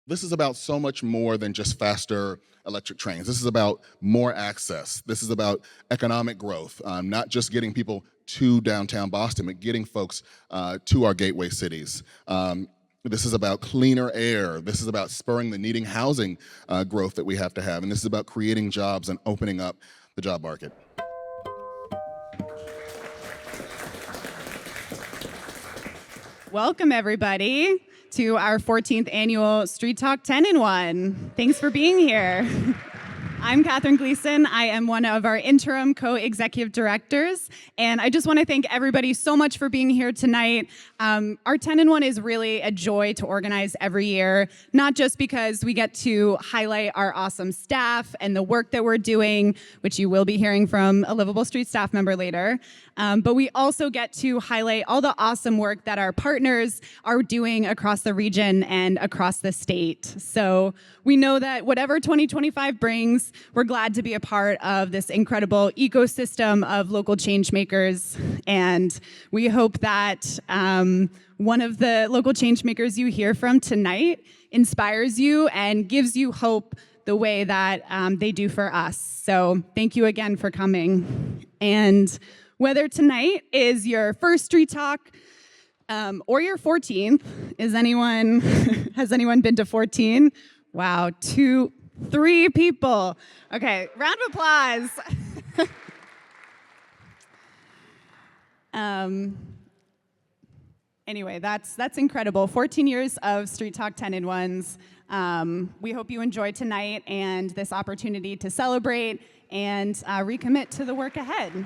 This is about so much more than just faster electric trains. This is about more access. This is about economic growth, not just getting people to downtown Boston, but getting folks to our gateway cities. This is about cleaner air. This is about spurring the needing housing growth that we have to have. And this is about creating jobs and opening up the job market. Welcome, everybody, to our 14th annual Street Talk 10-in-1. Thanks for being here. I'm Catherine Gleason. I am one of our interim co-executive directors, and I just want to thank everybody so much for being here tonight. Our 10-in-1 is really a joy to organize every year, not just because we get to highlight our awesome staff and the work that we're doing, which you will be hearing from a Livable Streets staff member later, but we also get to highlight all the awesome work that our partners are doing across the region and across the state. So we know that whatever 2025 brings, we're glad to be a part of this incredible ecosystem of local change makers. And we hope that one of the local change makers you hear from tonight inspires you and gives you hope the way that they do for us. So thank you again for coming. And whether tonight is your first Street Talk or your 14th, has anyone been to 14? Wow, 3 people. Okay, round of applause. Anyway, that's incredible. 14 years of Street Talk 10-in-1s. We hope you enjoy tonight and this opportunity to celebrate and recommit to the work ahead.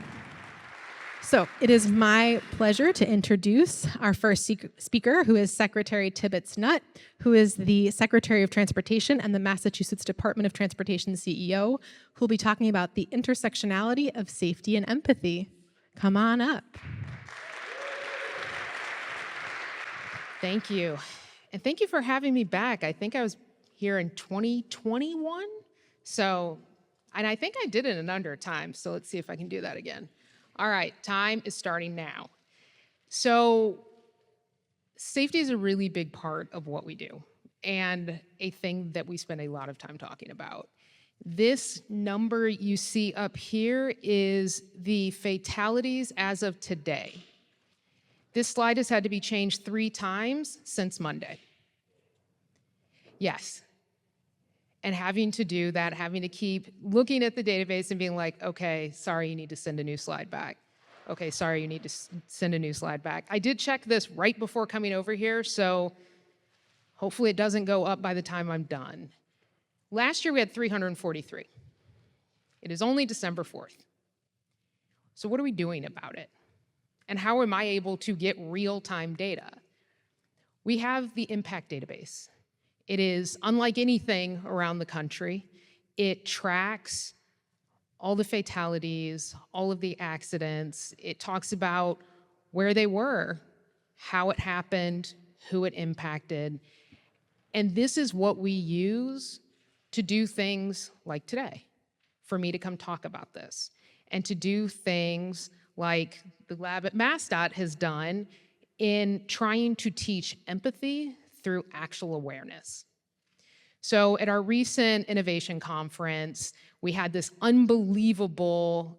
So it is my pleasure to introduce our first speaker, who is Secretary Tibbits-Nutt, who is the Secretary of Transportation and the Massachusetts Department of Transportation CEO, who will be talking about the intersectionality of safety and empathy. Come on up. Thank you. And thank you for having me back. I think I was here in 2021. And I think I did it in under time. So let's see if I can do that again. All right, time is starting now. So safety is a really big part of what we do and a thing that we spend a lot of time talking about. This number you see up here is the fatalities as of today. This slide has had to be changed 3 times since Monday. Yes. And having to do that, having to keep looking at the database and being like, okay, sorry, you need to send a new slide back. Okay, sorry, you need to send a new slide back. I did check this right before coming over here, so hopefully it doesn't go up by the time I'm done. Last year we had 343. It is only December 4th. So what are we doing about it? And how am I able to get real-time data? We have the impact database. It is unlike anything around the country. It tracks all the fatalities, all of the accidents. It talks about where they were, how it happened, who it impacted. And this is what we use to do things like today, for me to come talk about this, and to do things like the lab at MassDOT has done in trying to teach empathy through actual awareness. So at our recent innovation conference, we had this unbelievable,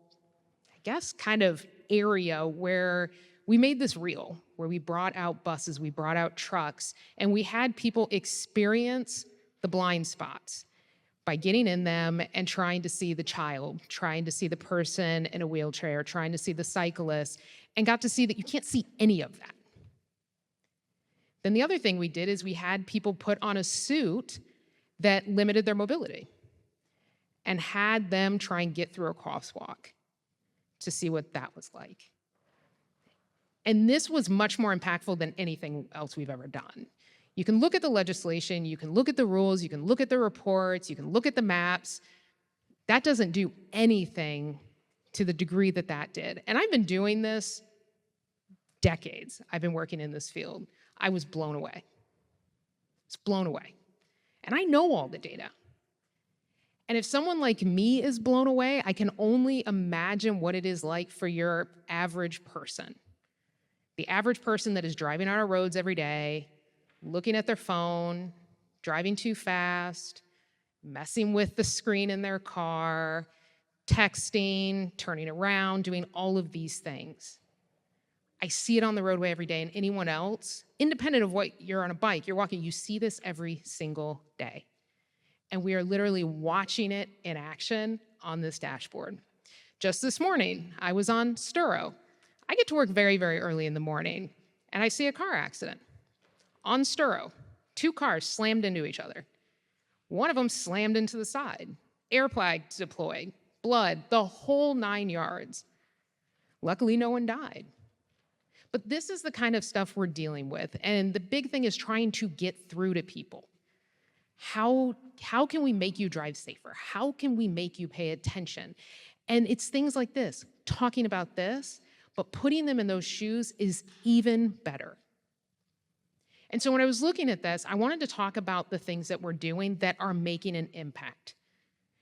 I guess, kind of area where we made this real, where we brought out buses, we brought out trucks, and we had people experience the blind spots by getting in them and trying to see the child, trying to see the person in a wheelchair, trying to see the cyclist, and got to see that you can't see any of that. Then the other thing we did is we had people put on a suit that limited their mobility and had them try and get through a crosswalk to see what that was like. And this was much more impactful than anything else we've ever done. You can look at the legislation, you can look at the rules, you can look at the reports, you can look at the maps. That doesn't do anything to the degree that that did. And I've been doing this decades. I've been working in this field. I was blown away. It's blown away. And I know all the data. And if someone like me is blown away, I can only imagine what it is like for your average person. The average person that is driving on our roads every day, looking at their phone, driving too fast, messing with the screen in their car, texting, turning around, doing all of these things. I see it on the roadway every day, and anyone else, independent of what you're on a bike, you're walking, you see this every single day. And we are literally watching it in action on this dashboard. Just this morning, I was on Sturo. I get to work very, very early in the morning, and I see a car accident. On Sturo, 2 cars slammed into each other. One of them slammed into the side. Air flag deployed, blood, the whole 9 yards. Luckily, no one died. But this is the kind of stuff we're dealing with, and the big thing is trying to get through to people. How can we make you drive safer? How can we make you pay attention? And it's things like this, talking about this, but putting them in those shoes is even better. And so when I was looking at this, I wanted to talk about the things that we're doing that are making an impact.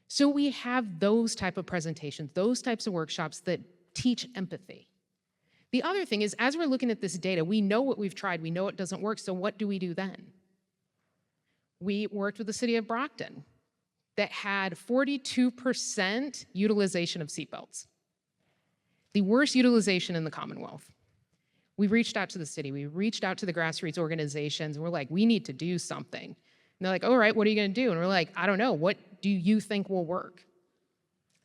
So we have those type of presentations, those types of workshops that teach empathy. The other thing is, as we're looking at this data, we know what we've tried, we know it doesn't work, so what do we do then? We worked with the city of Brockton that had 42% utilization of seatbelts, the worst utilization in the Commonwealth. We reached out to the city, we reached out to the grassroots organizations, and we're like, we need to do something. And they're like, all right, what are you gonna do? And we're like, I don't know, what do you think will work?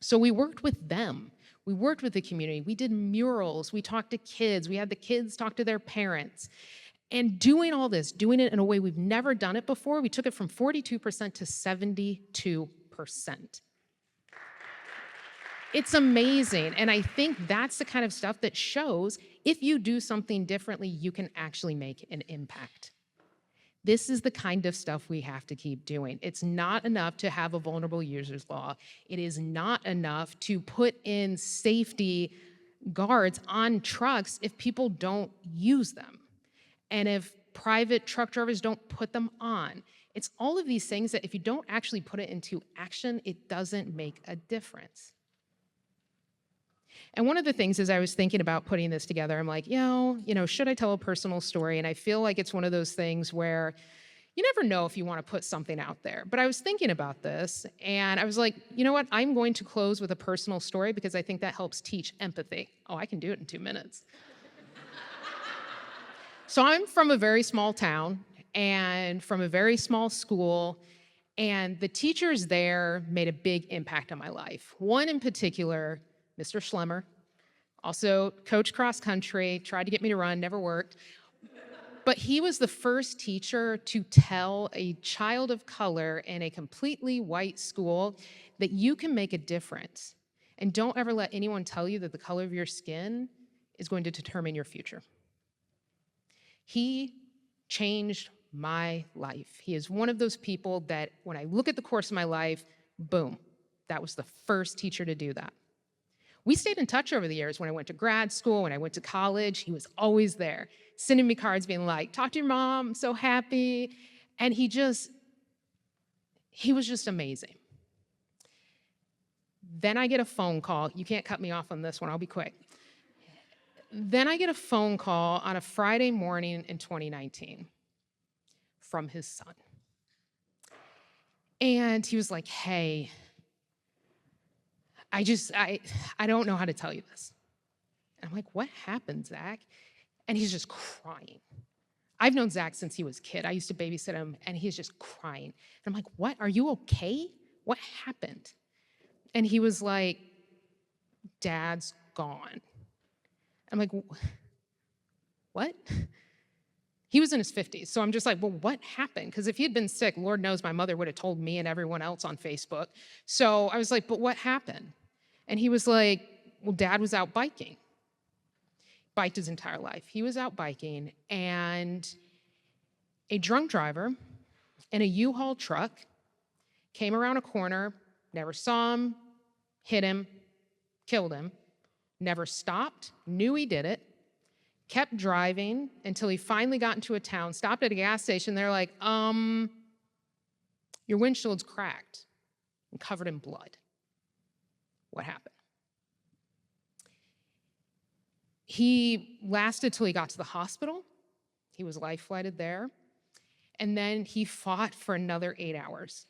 So we worked with them. We worked with the community, we did murals, we talked to kids, we had the kids talk to their parents. And doing all this, doing it in a way we've never done it before, we took it from 42% to 72%. It's amazing, and I think that's the kind of stuff that shows if you do something differently, you can actually make an impact. This is the kind of stuff we have to keep doing. It's not enough to have a vulnerable users law. It is not enough to put in safety guards on trucks if people don't use them. And if private truck drivers don't put them on. It's all of these things that if you don't actually put it into action, it doesn't make a difference. And one of the things as I was thinking about putting this together, I'm like, should I tell a personal story? And I feel like it's one of those things where you never know if you want to put something out there. But I was thinking about this, and I was like, you know what? I'm going to close with a personal story because I think that helps teach empathy. Oh, I can do it in 2 minutes. So I'm from a very small town and from a very small school, and the teachers there made a big impact on my life. One in particular, Mr. Schlemmer, also coached cross country, tried to get me to run, never worked. But he was the first teacher to tell a child of color in a completely white school that you can make a difference. And don't ever let anyone tell you that the color of your skin is going to determine your future. He changed my life. He is one of those people that when I look at the course of my life, boom, that was the first teacher to do that. We stayed in touch over the years. When I went to grad school, when I went to college, he was always there, sending me cards being like, talk to your mom, I'm so happy. And he was just amazing. Then I get a phone call. You can't cut me off on this one, I'll be quick. Then I get a phone call on a Friday morning in 2019 from his son. And he was like, hey, I don't know how to tell you this. And I'm like, what happened, Zach? And he's just crying. I've known Zach since he was a kid. I used to babysit him, and he's just crying. And I'm like, what? Are you okay? What happened? And he was like, Dad's gone. I'm like, what? He was in his 50s, so I'm just like, well, what happened? Because if he had been sick, Lord knows my mother would have told me and everyone else on Facebook. So I was like, but what happened? And he was like, well, Dad was out biking. Biked his entire life. He was out biking, and a drunk driver in a U-Haul truck came around a corner, never saw him, hit him, killed him, never stopped, knew he did it, kept driving until he finally got into a town, stopped at a gas station. They're like, your windshield's cracked and covered in blood. What happened? He lasted till he got to the hospital. He was life-flighted there. And then he fought for another 8 hours.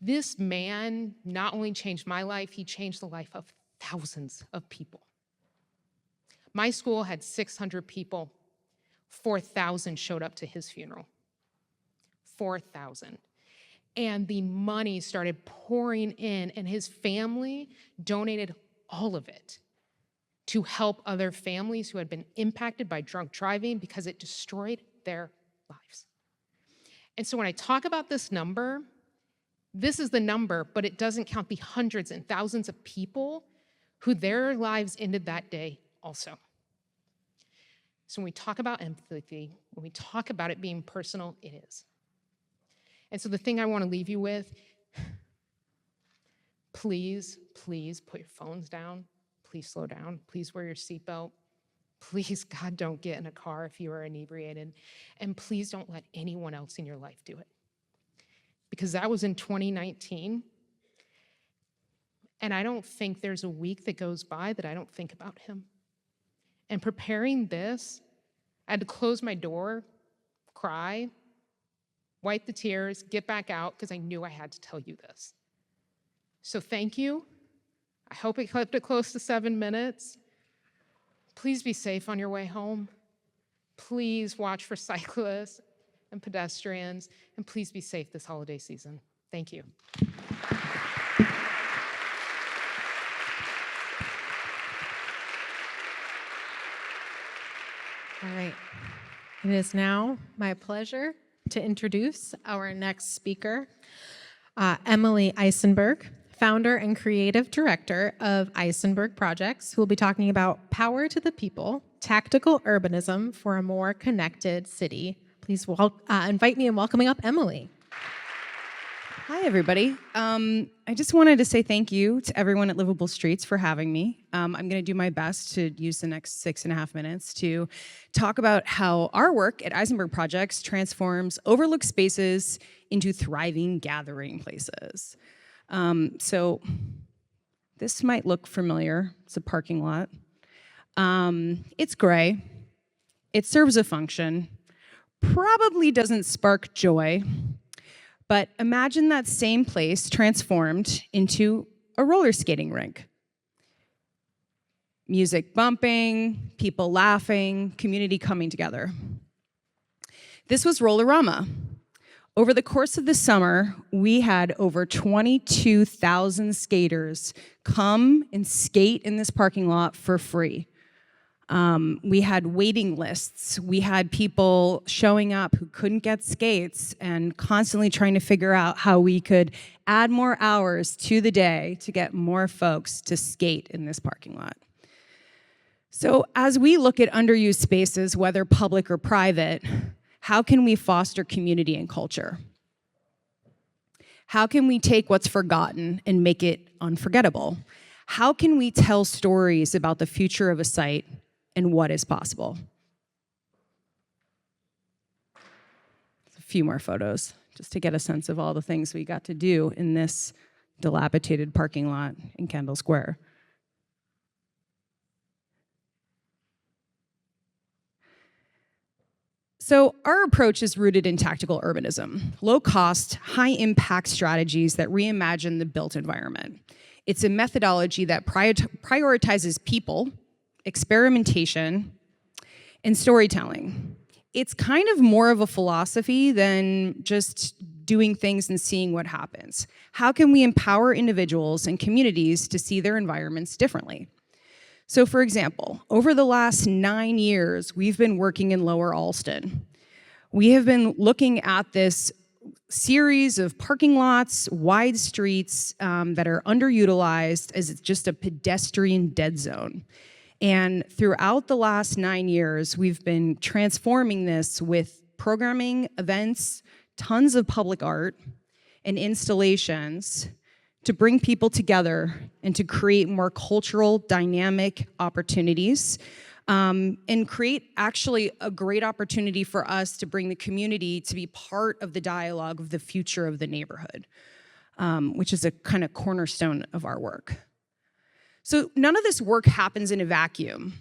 This man not only changed my life, he changed the life of thousands of people. My school had 600 people. 4,000 showed up to his funeral. 4,000. And the money started pouring in, and his family donated all of it to help other families who had been impacted by drunk driving because it destroyed their lives. And so when I talk about this number, this is the number, but it doesn't count the hundreds and thousands of people who their lives ended that day also. So when we talk about empathy, when we talk about it being personal, it is. And so the thing I want to leave you with, please, please put your phones down. Please slow down. Please wear your seatbelt. Please, God, don't get in a car if you are inebriated. And please don't let anyone else in your life do it. Because that was in 2019. And I don't think there's a week that goes by that I don't think about him. And preparing this, I had to close my door, cry, wipe the tears, get back out, because I knew I had to tell you this. So thank you. I hope it kept it close to 7 minutes. Please be safe on your way home. Please watch for cyclists and pedestrians, and please be safe this holiday season. Thank you. All right. It is now my pleasure to introduce our next speaker, Emily Isenberg, founder and creative director of Isenberg Projects, who will be talking about power to the people, tactical urbanism for a more connected city. Please invite me in welcoming up Emily. Hi, everybody. I just wanted to say thank you to everyone at Livable Streets for having me. I'm going to do my best to use the next 6.5 minutes to talk about how our work at Isenberg Projects transforms overlooked spaces into thriving gathering places. So this might look familiar. It's a parking lot. It's gray. It serves a function. Probably doesn't spark joy. But imagine that same place transformed into a roller skating rink. Music bumping, people laughing, community coming together. This was Rollerama. Over the course of the summer, we had over 22,000 skaters come and skate in this parking lot for free. We had waiting lists. We had people showing up who couldn't get skates and constantly trying to figure out how we could add more hours to the day to get more folks to skate in this parking lot. So as we look at underused spaces, whether public or private, how can we foster community and culture? How can we take what's forgotten and make it unforgettable? How can we tell stories about the future of a site and what is possible? A few more photos, just to get a sense of all the things we got to do in this dilapidated parking lot in Kendall Square. So our approach is rooted in tactical urbanism, low-cost, high-impact strategies that reimagine the built environment. It's a methodology that prioritizes people, experimentation, and storytelling. It's kind of more of a philosophy than just doing things and seeing what happens. How can we empower individuals and communities to see their environments differently? So for example, over the last 9 years, we've been working in Lower Alston. We have been looking at this series of parking lots, wide streets that are underutilized as just a pedestrian dead zone. And throughout the last 9 years, we've been transforming this with programming, events, tons of public art, and installations to bring people together and to create more cultural, dynamic opportunities, and create actually a great opportunity for us to bring the community to be part of the dialogue of the future of the neighborhood, which is a kind of cornerstone of our work. So none of this work happens in a vacuum.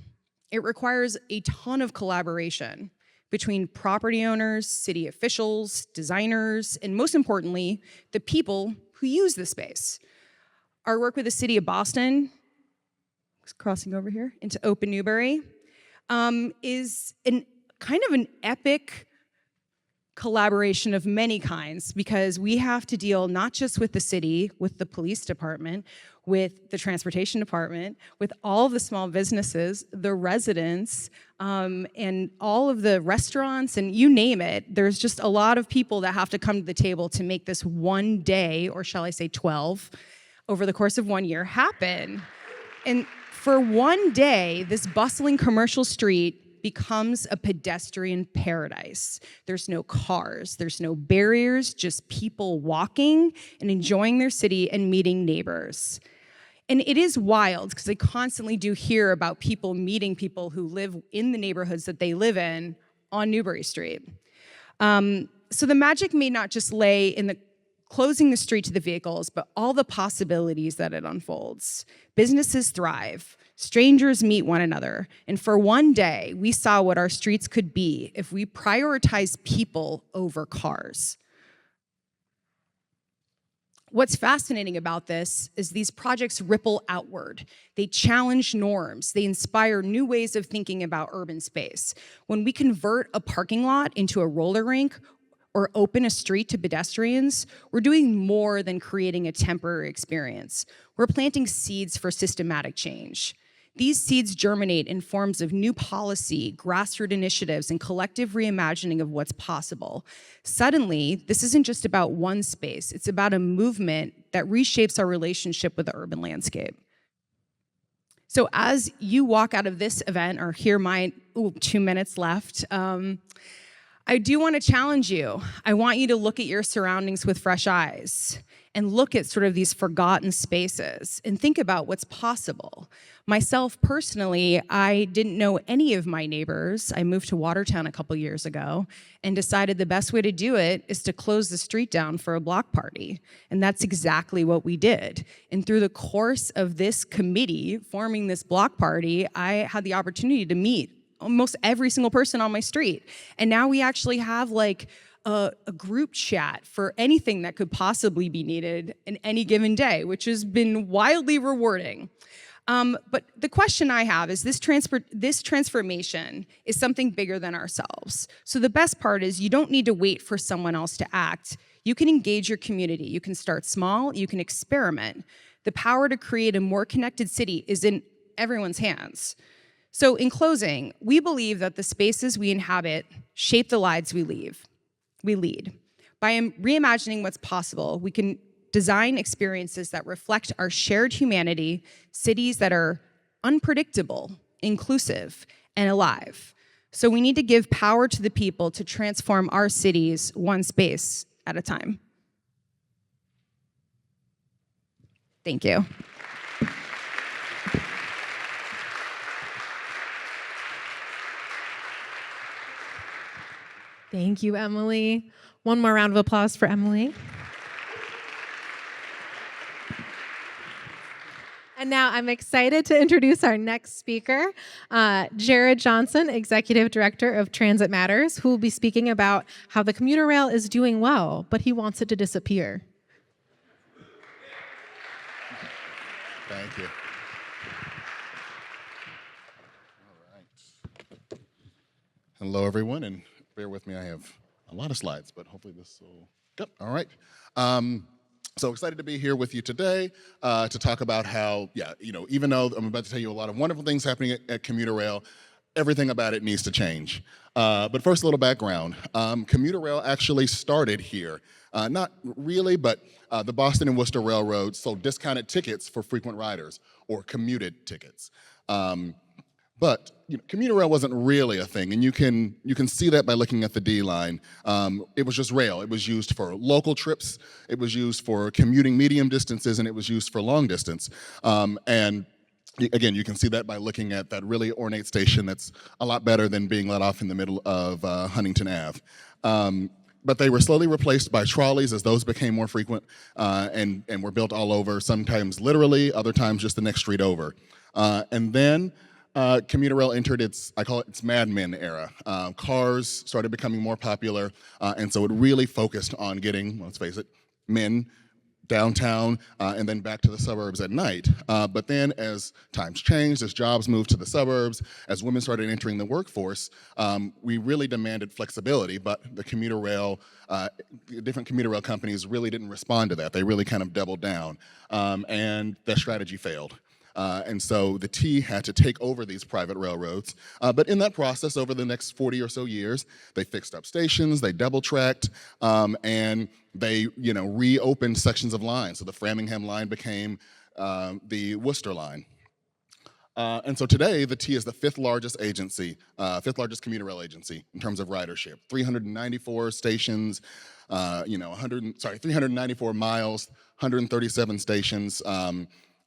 It requires a ton of collaboration between property owners, city officials, designers, and most importantly, the people who use the space. Our work with the city of Boston, crossing over here into Open Newbury, is kind of an epic collaboration of many kinds, because we have to deal not just with the city, with the police department, with the transportation department, with all of the small businesses, the residents, and all of the restaurants, and you name it. There's just a lot of people that have to come to the table to make this one day, or shall I say 12, over the course of 1 year happen. And for one day, this bustling commercial street becomes a pedestrian paradise. There's no cars, there's no barriers, just people walking and enjoying their city and meeting neighbors. And it is wild, because I constantly do hear about people meeting people who live in the neighborhoods that they live in on Newbury Street. So the magic may not just lay in the closing the street to the vehicles, but all the possibilities that it unfolds. Businesses thrive, strangers meet one another, and for one day, we saw what our streets could be if we prioritize people over cars. What's fascinating about this is these projects ripple outward. They challenge norms. They inspire new ways of thinking about urban space. When we convert a parking lot into a roller rink or open a street to pedestrians, we're doing more than creating a temporary experience. We're planting seeds for systematic change. These seeds germinate in forms of new policy, grassroots initiatives, and collective reimagining of what's possible. Suddenly, this isn't just about one space, it's about a movement that reshapes our relationship with the urban landscape. So as you walk out of this event, or hear my 2 minutes left, I do want to challenge you. I want you to look at your surroundings with fresh eyes and look at sort of these forgotten spaces and think about what's possible. Myself, personally, I didn't know any of my neighbors. I moved to Watertown a couple years ago and decided the best way to do it is to close the street down for a block party. And that's exactly what we did. And through the course of this committee forming this block party, I had the opportunity to meet almost every single person on my street. And now we actually have like a group chat for anything that could possibly be needed in any given day, which has been wildly rewarding. But the question I have is this transformation is something bigger than ourselves. So the best part is you don't need to wait for someone else to act. You can engage your community. You can start small. You can experiment. The power to create a more connected city is in everyone's hands. So in closing, we believe that the spaces we inhabit shape the lives we lead. By reimagining what's possible, we can design experiences that reflect our shared humanity, cities that are unpredictable, inclusive, and alive. So we need to give power to the people to transform our cities one space at a time. Thank you. Thank you, Emily. One more round of applause for Emily. And now I'm excited to introduce our next speaker, Jared Johnson, Executive Director of TransitMatters, who will be speaking about how the commuter rail is doing well, but he wants it to disappear. Thank you. All right. Hello, everyone, and bear with me. I have a lot of slides, but hopefully this will go. All right. So excited to be here with you today to talk about how, even though I'm about to tell you a lot of wonderful things happening at commuter rail, everything about it needs to change. But first, a little background. Commuter rail actually started here. Not really, but the Boston and Worcester Railroad sold discounted tickets for frequent riders, or commuted tickets. But commuter rail wasn't really a thing, and you can see that by looking at the D line. It was just rail. It was used for local trips, it was used for commuting medium distances, and it was used for long distance. And again, you can see that by looking at that really ornate station that's a lot better than being let off in the middle of Huntington Ave. But they were slowly replaced by trolleys as those became more frequent and were built all over, sometimes literally, other times just the next street over. And then commuter rail entered I call it its Mad Men era. Cars started becoming more popular, and so it really focused on getting, let's face it, men downtown and then back to the suburbs at night. But then as times changed, as jobs moved to the suburbs, as women started entering the workforce, we really demanded flexibility, but the different commuter rail companies really didn't respond to that. They really kind of doubled down, and their strategy failed. And so the T had to take over these private railroads. But in that process, over the next 40 or so years, they fixed up stations, they double-tracked, and they reopened sections of lines. So the Framingham line became the Worcester line. And so today, the T is the fifth largest commuter rail agency in terms of ridership. 394 stations, 394 miles, 137 stations.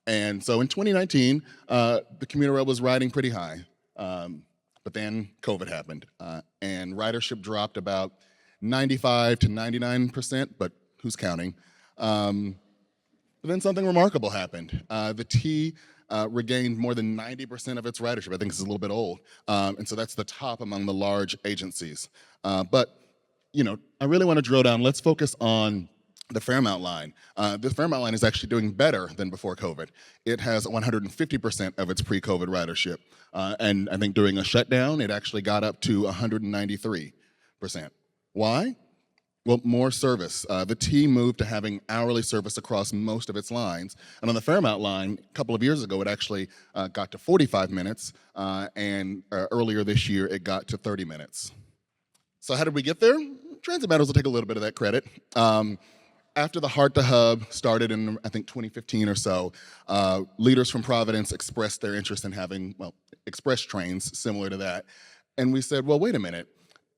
And so in 2019, the commuter rail was riding pretty high, but then COVID happened, and ridership dropped about 95 to 99%, but who's counting? But then something remarkable happened. The T regained more than 90% of its ridership. I think this is a little bit old, and so that's the top among the large agencies. But I really want to drill down. Let's focus on the Fairmount line. The Fairmount line is actually doing better than before COVID. It has 150% of its pre-COVID ridership. And I think during a shutdown, it actually got up to 193%. Why? Well, more service. The T moved to having hourly service across most of its lines. And on the Fairmount line, a couple of years ago, it actually got to 45 minutes. And earlier this year, it got to 30 minutes. So how did we get there? TransitMatters will take a little bit of that credit. After the Heart to Hub started in, I think, 2015 or so, leaders from Providence expressed their interest in having, express trains similar to that. And we said, well, wait a minute.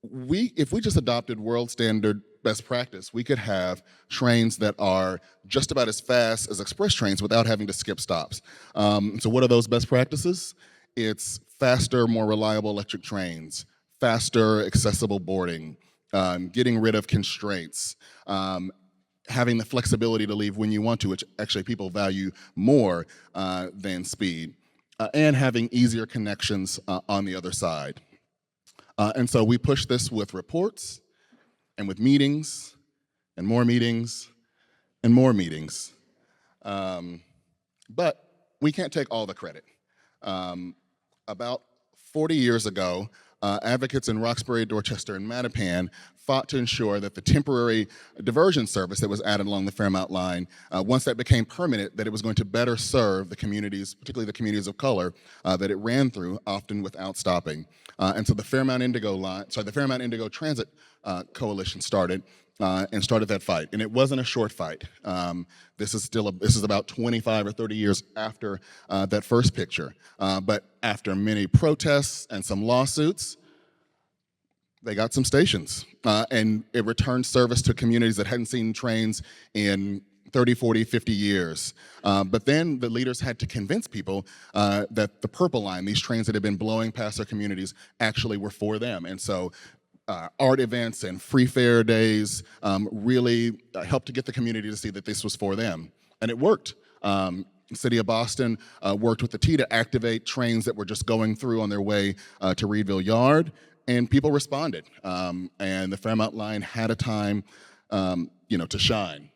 If we just adopted world standard best practice, we could have trains that are just about as fast as express trains without having to skip stops. So what are those best practices? It's faster, more reliable electric trains, faster, accessible boarding, getting rid of constraints, having the flexibility to leave when you want to, which actually people value more than speed, and having easier connections on the other side. And so we push this with reports and with meetings and more meetings and more meetings. But we can't take all the credit. About 40 years ago, advocates in Roxbury, Dorchester, and Mattapan fought to ensure that the temporary diversion service that was added along the Fairmount line, once that became permanent, that it was going to better serve the communities, particularly the communities of color, that it ran through, often without stopping. And so the Fairmount Indigo Transit Coalition started that fight, and it wasn't a short fight. This is about 25 or 30 years after that first picture. But after many protests and some lawsuits, they got some stations, and it returned service to communities that hadn't seen trains in 30, 40, 50 years. But then the leaders had to convince people that the Purple Line, these trains that had been blowing past their communities, actually were for them. And so art events and free fare days really helped to get the community to see that this was for them. And it worked. The City of Boston worked with the T to activate trains that were just going through on their way to Reedville Yard, and people responded. And the Fairmount line had a time, to shine.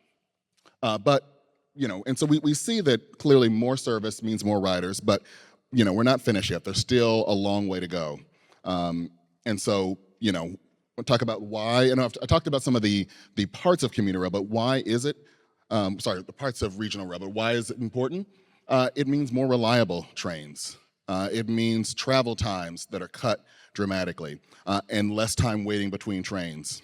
And so we see that clearly more service means more riders, but, we're not finished yet. There's still a long way to go. And so, we'll talk about why, and I talked about some of the parts of commuter rail, but why is it, the parts of regional rail, but why is it important? It means more reliable trains. It means travel times that are cut dramatically, and less time waiting between trains.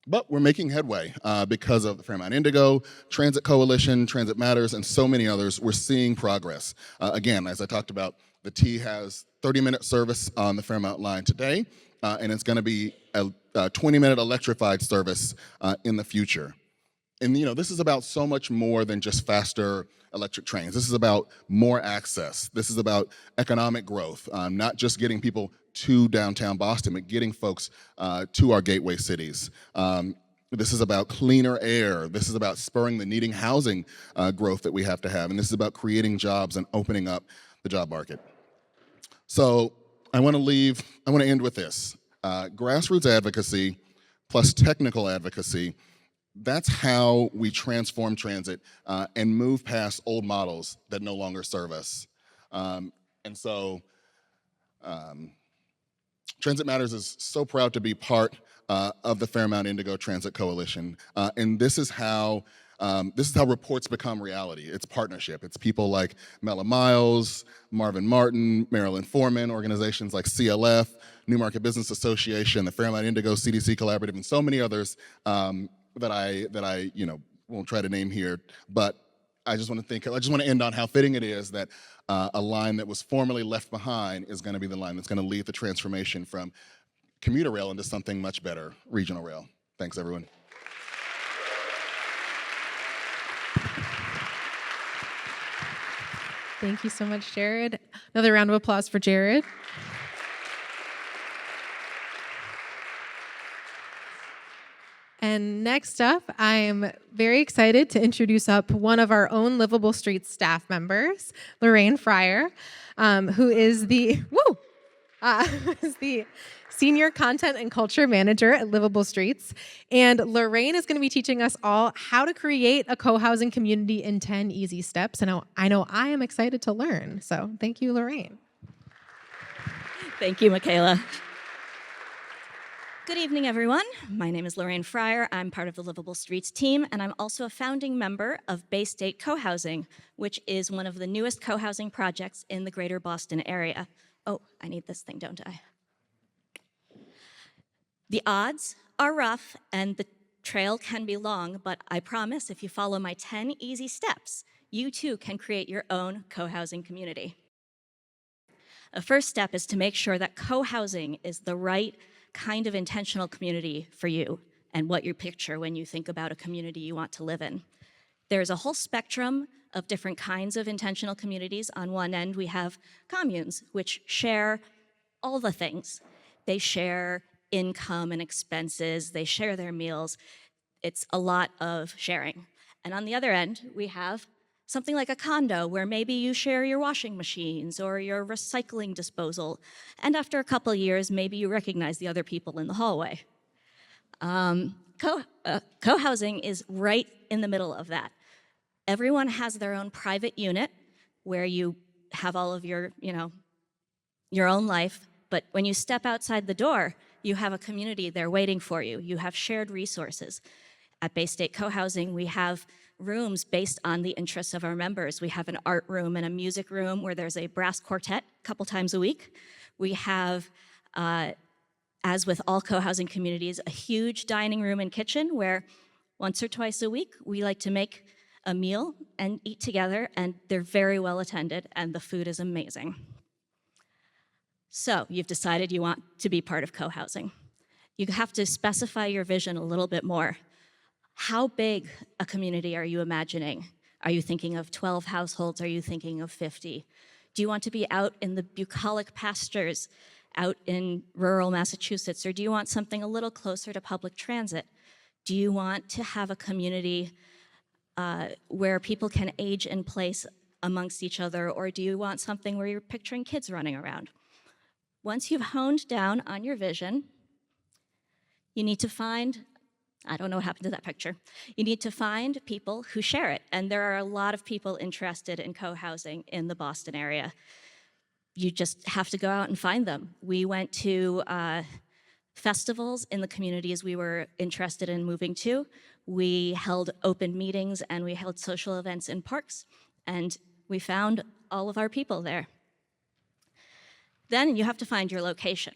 But we're making headway because of the Fairmount Indigo, Transit Coalition, TransitMatters, and so many others. We're seeing progress. Again, as I talked about, the T has 30-minute service on the Fairmount line today, and it's going to be a 20-minute electrified service in the future. And this is about so much more than just faster electric trains. This is about more access. This is about economic growth, not just getting people to downtown Boston, but getting folks to our gateway cities. This is about cleaner air. This is about spurring the needing housing growth that we have to have. And this is about creating jobs and opening up the job market. So I want to end with this. Grassroots advocacy plus technical advocacy, that's how we transform transit and move past old models that no longer serve us. And so TransitMatters is so proud to be part of the Fairmount Indigo Transit Coalition. And this is how reports become reality. It's partnership. It's people like Mela Miles, Marvin Martin, Marilyn Foreman, organizations like CLF, Newmarket Business Association, the Fairmount Indigo CDC Collaborative, and so many others that I won't try to name here. But I just want to end on how fitting it is that a line that was formerly left behind is going to be the line that's going to lead the transformation from commuter rail into something much better, regional rail. Thanks, everyone. Thank you so much, Jared. Another round of applause for Jared. And next up, I'm very excited to introduce up one of our own Livable Streets staff members, Lorraine Fryer, who is the Senior Content and Culture Manager at Livable Streets. And Lorraine is going to be teaching us all how to create a co-housing community in 10 easy steps. And I know I am excited to learn. So thank you, Lorraine. Thank you, Michaela. Good evening, everyone. My name is Lorraine Fryer. I'm part of the Livable Streets team, and I'm also a founding member of Bay State Cohousing, which is one of the newest co-housing projects in the greater Boston area. Oh, I need this thing, don't I? The odds are rough, and the trail can be long, but I promise if you follow my 10 easy steps, you too can create your own co-housing community. The first step is to make sure that co-housing is the right kind of intentional community for you and what you picture when you think about a community you want to live in. There's a whole spectrum of different kinds of intentional communities. On one end, we have communes, which share all the things. They share income and expenses, they share their meals. It's a lot of sharing. And on the other end, we have something like a condo where maybe you share your washing machines or your recycling disposal. And after a couple of years, maybe you recognize the other people in the hallway. Co-housing is right in the middle of that. Everyone has their own private unit where you have all of your own life. But when you step outside the door, you have a community there waiting for you. You have shared resources. At Bay State Cohousing, we have rooms based on the interests of our members. We have an art room and a music room where there's a brass quartet a couple times a week. We have, as with all co-housing communities, a huge dining room and kitchen where once or twice a week, we like to make a meal and eat together, and they're very well attended, and the food is amazing. So you've decided you want to be part of co-housing. You have to specify your vision a little bit more. How big a community are you imagining? Are you thinking of 12 households? Are you thinking of 50? Do you want to be out in the bucolic pastures out in rural Massachusetts, or do you want something a little closer to public transit? Do you want to have a community where people can age in place amongst each other, or do you want something where you're picturing kids running around? Once you've honed down on your vision, you need to find, I don't know what happened to that picture. You need to find people who share it. And there are a lot of people interested in co-housing in the Boston area. You just have to go out and find them. We went to festivals in the communities we were interested in moving to. We held open meetings and we held social events in parks. And we found all of our people there. Then you have to find your location.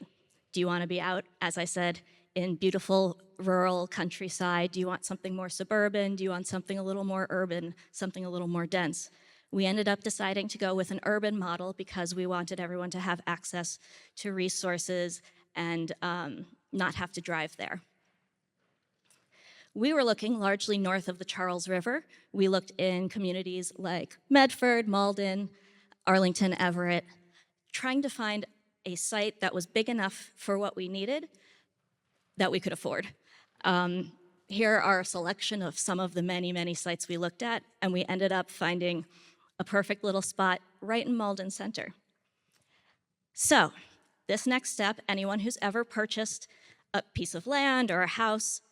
Do you want to be out, as I said, in beautiful rural countryside? Do you want something more suburban? Do you want something a little more urban, something a little more dense? We ended up deciding to go with an urban model because we wanted everyone to have access to resources and not have to drive there. We were looking largely north of the Charles River. We looked in communities like Medford, Malden, Arlington, Everett, trying to find a site that was big enough for what we needed that we could afford. Here are a selection of some of the many, many sites we looked at, and we ended up finding a perfect little spot right in Malden Center. So, this next step, anyone who's ever purchased a piece of land or a house,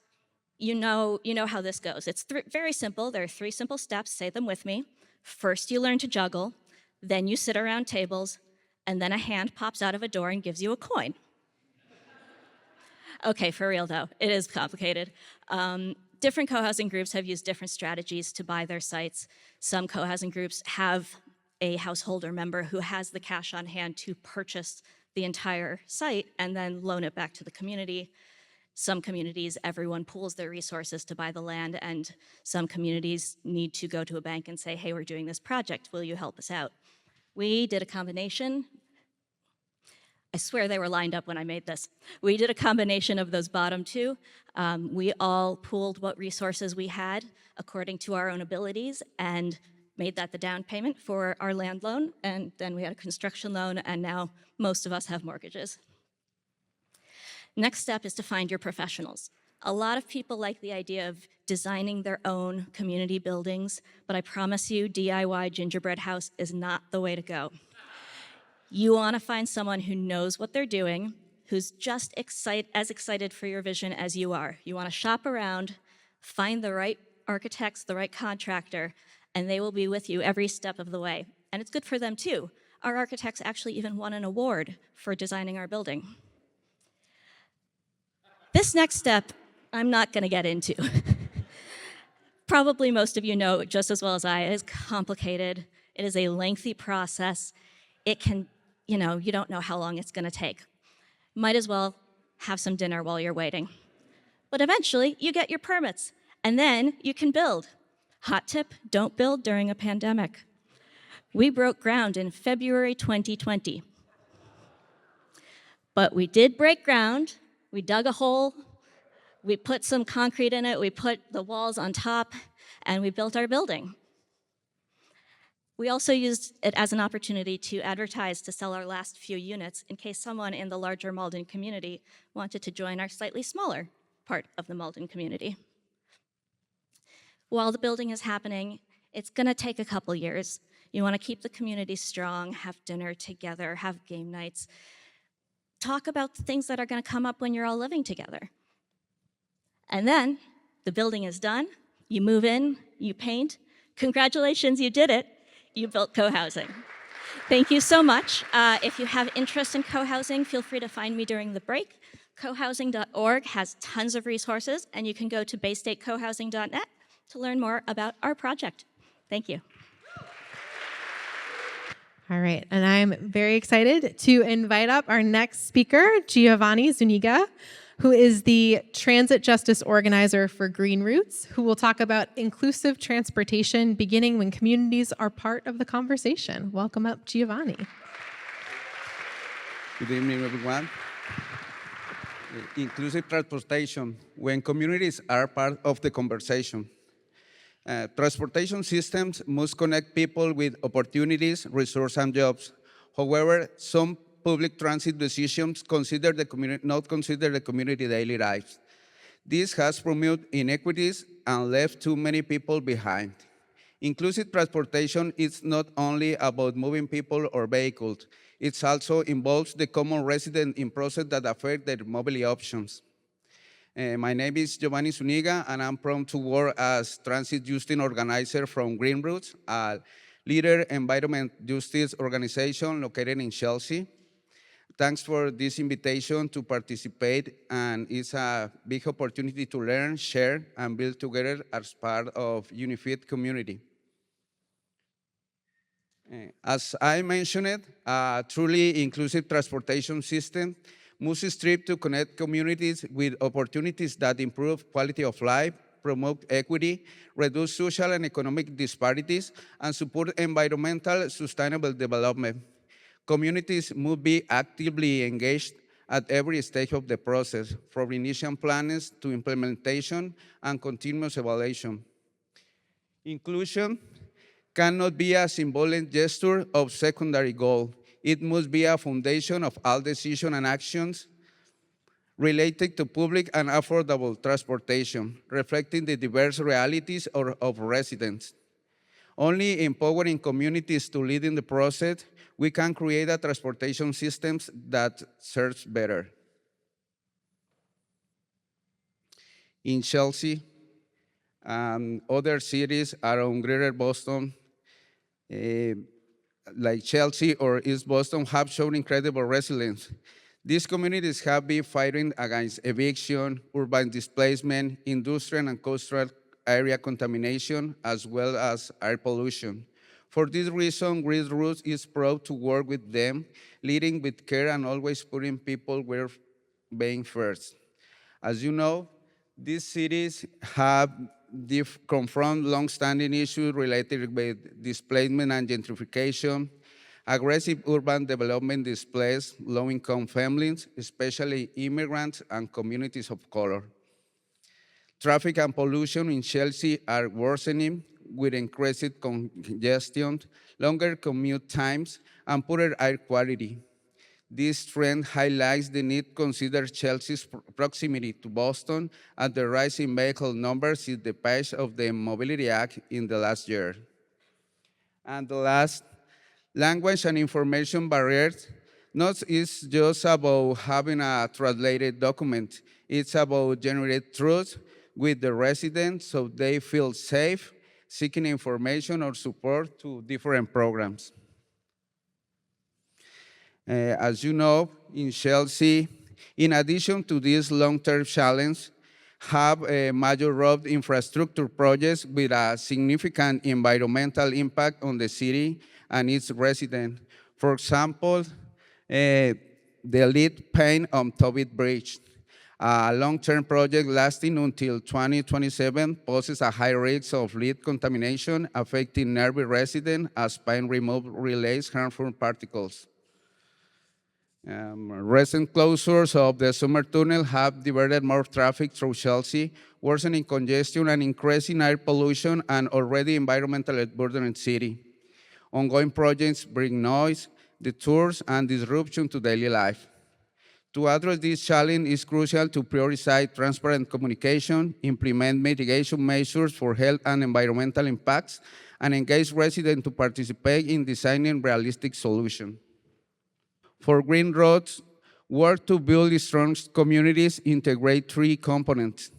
you know how this goes. It's very simple. There are 3 simple steps. Say them with me. First, you learn to juggle. Then you sit around tables. And then a hand pops out of a door and gives you a coin. Okay, for real though, it is complicated. Different co-housing groups have used different strategies to buy their sites. Some co-housing groups have a householder member who has the cash on hand to purchase the entire site and then loan it back to the community. Some communities, everyone pools their resources to buy the land, and some communities need to go to a bank and say, hey, we're doing this project, will you help us out? We did a combination. I swear they were lined up when I made this. We did a combination of those bottom 2. We all pooled what resources we had according to our own abilities and made that the down payment for our land loan, and then we had a construction loan, and now most of us have mortgages. Next step is to find your professionals. A lot of people like the idea of designing their own community buildings, but I promise you, DIY gingerbread house is not the way to go. You want to find someone who knows what they're doing, who's just as excited for your vision as you are. You want to shop around, find the right architects, the right contractor, and they will be with you every step of the way. And it's good for them too. Our architects actually even won an award for designing our building. This next step, I'm not going to get into. Probably most of you know just as well as I, it is complicated. It is a lengthy process. It can, you don't know how long it's going to take. Might as well have some dinner while you're waiting. But eventually, you get your permits, and then you can build. Hot tip, don't build during a pandemic. We broke ground in February 2020. But we did break ground. We dug a hole. We put some concrete in it. We put the walls on top, and we built our building. We also used it as an opportunity to advertise to sell our last few units in case someone in the larger Malden community wanted to join our slightly smaller part of the Malden community. While the building is happening, it's going to take a couple years. You want to keep the community strong, have dinner together, have game nights, talk about the things that are going to come up when you're all living together. And then the building is done, you move in, you paint. Congratulations, you did it. You built co-housing. Thank you so much. If you have interest in co-housing, feel free to find me during the break. Cohousing.org has tons of resources, and you can go to baystatecohousing.net to learn more about our project. Thank you. All right, and I'm very excited to invite up our next speaker, Giovanny Zuniga, who is the transit justice organizer for GreenRoots, who will talk about inclusive transportation beginning when communities are part of the conversation. Welcome up, Giovanny. Good evening, everyone. Inclusive transportation, when communities are part of the conversation. Transportation systems must connect people with opportunities, resources, and jobs. However, some public transit decisions not consider the community daily lives. This has promoted inequities and left too many people behind. Inclusive transportation is not only about moving people or vehicles, it also involves the common resident in processes that affect their mobility options. My name is Giovanny Zuniga, and I'm proud to work as transit justice organizer from GreenRoots, a leader environment justice organization located in Chelsea. Thanks for this invitation to participate, and it's a big opportunity to learn, share, and build together as part of unified community. As I mentioned, a truly inclusive transportation system must strive to connect communities with opportunities that improve quality of life, promote equity, reduce social and economic disparities, and support environmental sustainable development. Communities must be actively engaged at every stage of the process, from initial plans to implementation and continuous evaluation. Inclusion cannot be a symbolic gesture of secondary goal. It must be a foundation of all decisions and actions related to public and affordable transportation, reflecting the diverse realities of residents. Only empowering communities to lead in the process, we can create a transportation systems that serves better. In Chelsea, other cities around Greater Boston, like Chelsea or East Boston, have shown incredible resilience. These communities have been fighting against eviction, urban displacement, industrial and coastal area contamination, as well as air pollution. For this reason, GreenRoots is proud to work with them, leading with care and always putting people where being first. As you know, these cities have confront long-standing issues related with displacement and gentrification. Aggressive urban development displaces low-income families, especially immigrants and communities of color. Traffic and pollution in Chelsea are worsening with increased congestion, longer commute times, and poorer air quality. This trend highlights the need to consider Chelsea's proximity to Boston and the rise in vehicle numbers since the passage of the Mobility Act in the last year. And the last, language and information barriers not is just about having a translated document. It's about generating truth with the residents so they feel safe seeking information or support to different programs. As you know, in Chelsea, in addition to this long-term challenge, have major road infrastructure projects with a significant environmental impact on the city and its residents. For example, the lead paint on Tibbits Bridge, a long-term project lasting until 2027 poses a high risk of lead contamination affecting nearby residents as paint removal releases harmful particles. Recent closures of the summer tunnel have diverted more traffic through Chelsea, worsening congestion and increasing air pollution and already environmentally burdened city. Ongoing projects bring noise, detours, and disruption to daily life. To address this challenge, it's crucial to prioritize transparent communication, implement mitigation measures for health and environmental impacts, and engage residents to participate in designing realistic solutions. For GreenRoots, work to build strong communities integrate three components.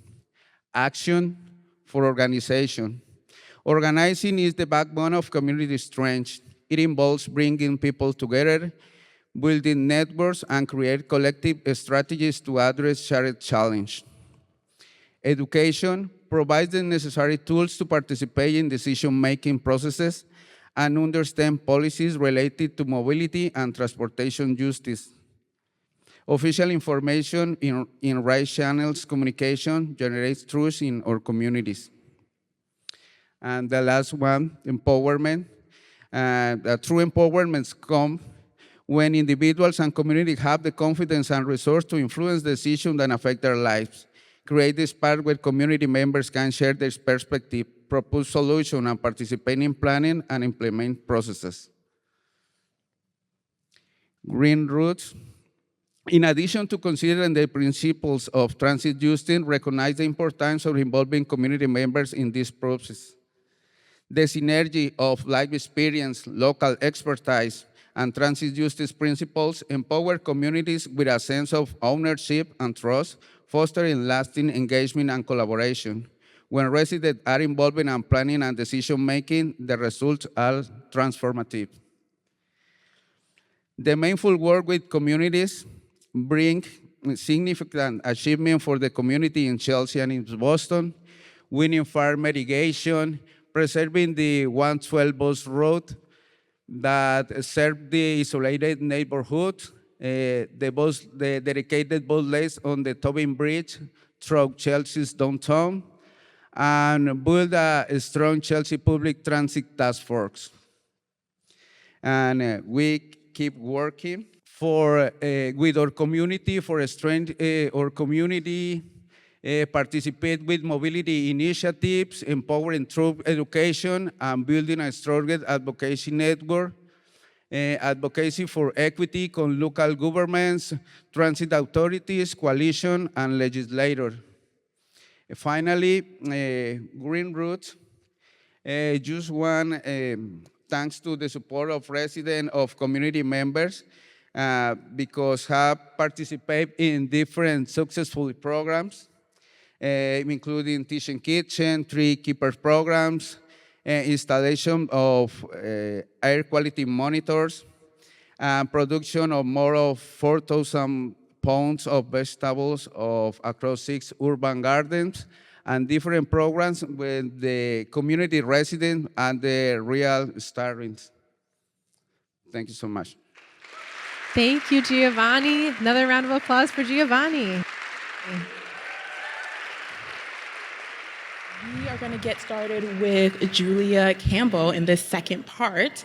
Action for organization. Organizing is the backbone of community strength. It involves bringing people together, building networks, and create collective strategies to address shared challenges. Education provides the necessary tools to participate in decision-making processes and understand policies related to mobility and transportation justice. Official information in right channels communication generates trust in our communities. And the last one, empowerment. True empowerments come when individuals and communities have the confidence and resource to influence decisions that affect their lives. Create this part where community members can share their perspective, propose solutions, and participate in planning and implement processes. GreenRoots, in addition to considering the principles of transit justice, recognize the importance of involving community members in this process. The synergy of life experience, local expertise, and transit justice principles empower communities with a sense of ownership and trust, fostering lasting engagement and collaboration. When residents are involved in planning and decision-making, the results are transformative. The mindful work with communities bring significant achievement for the community in Chelsea and in Boston, winning fire mitigation, preserving the 112 bus route that served the isolated neighborhood, the dedicated bus lanes on the Tobin Bridge through Chelsea's downtown, and build a strong Chelsea Public Transit Task Force. And we keep working with our community for strength our community, participate with mobility initiatives, empowering through education, and building a stronger advocacy network, advocacy for equity con local governments, transit authorities, coalition, and legislators. Finally, GreenRoots Just one, thanks to the support of residents, of community members, because have participated in different successful programs, including Teaching Kitchen, Tree Keepers programs, installation of air quality monitors, and production of more of 4,000 pounds of vegetables across 6 urban gardens, and different programs with the community residents and the real startings. Thank you so much. Thank you, Giovanny. Another round of applause for Giovanny. We are going to get started with Julia Campbell in this second part,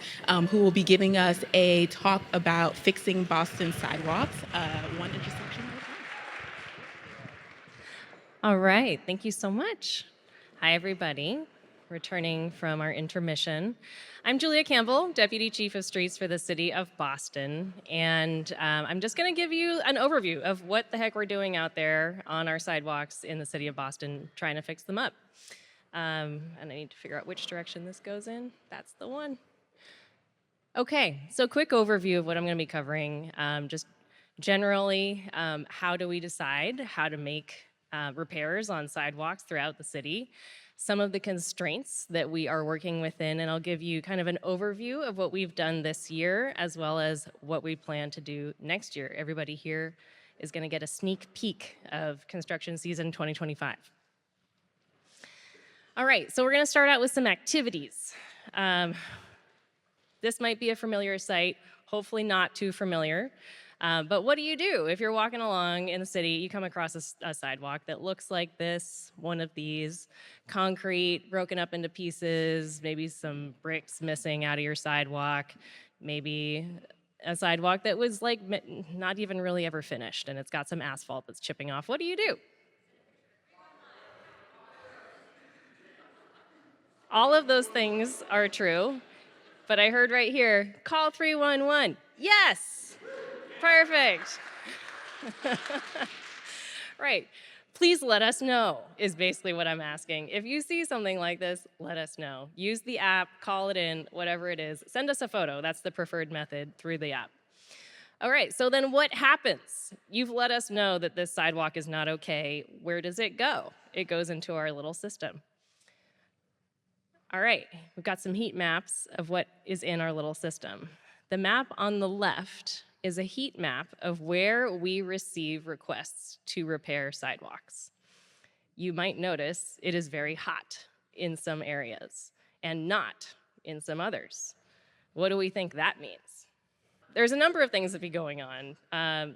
who will be giving us a talk about fixing Boston sidewalks, one intersection at a time. All right, thank you so much. Hi, everybody. Returning from our intermission. I'm Julia Campbell, Deputy Chief of Streets for the City of Boston, and I'm just going to give you an overview of what the heck we're doing out there on our sidewalks in the City of Boston, trying to fix them up. And I need to figure out which direction this goes in. That's the one. Okay, so quick overview of what I'm going to be covering. Just generally, how do we decide how to make repairs on sidewalks throughout the city? Some of the constraints that we are working within, and I'll give you kind of an overview of what we've done this year, as well as what we plan to do next year. Everybody here is going to get a sneak peek of construction season 2025. All right, so we're going to start out with some activities. This might be a familiar sight, hopefully not too familiar. But what do you do if you're walking along in the city, you come across a sidewalk that looks like this, one of these, concrete broken up into pieces, maybe some bricks missing out of your sidewalk, maybe a sidewalk that was like not even really ever finished and it's got some asphalt that's chipping off. What do you do? All of those things are true, but I heard right here, call 311. Yes! Perfect. Right. Please let us know is basically what I'm asking. If you see something like this, let us know. Use the app, call it in, whatever it is. Send us a photo. That's the preferred method through the app. All right, so then what happens? You've let us know that this sidewalk is not okay. Where does it go? It goes into our little system. All right, we've got some heat maps of what is in our little system. The map on the left is a heat map of where we receive requests to repair sidewalks. You might notice it is very hot in some areas and not in some others. What do we think that means? There's a number of things that be going on.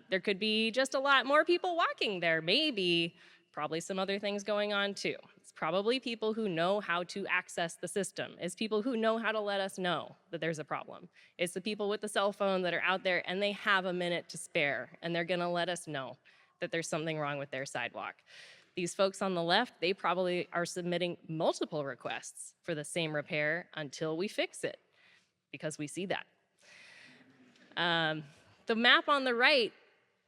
There could be just a lot more people walking there, maybe, probably some other things going on too. It's probably people who know how to access the system. It's people who know how to let us know that there's a problem. It's the people with the cell phone that are out there and they have a minute to spare and they're gonna let us know that there's something wrong with their sidewalk. These folks on the left, they probably are submitting multiple requests for the same repair until we fix it, because we see that. The map on the right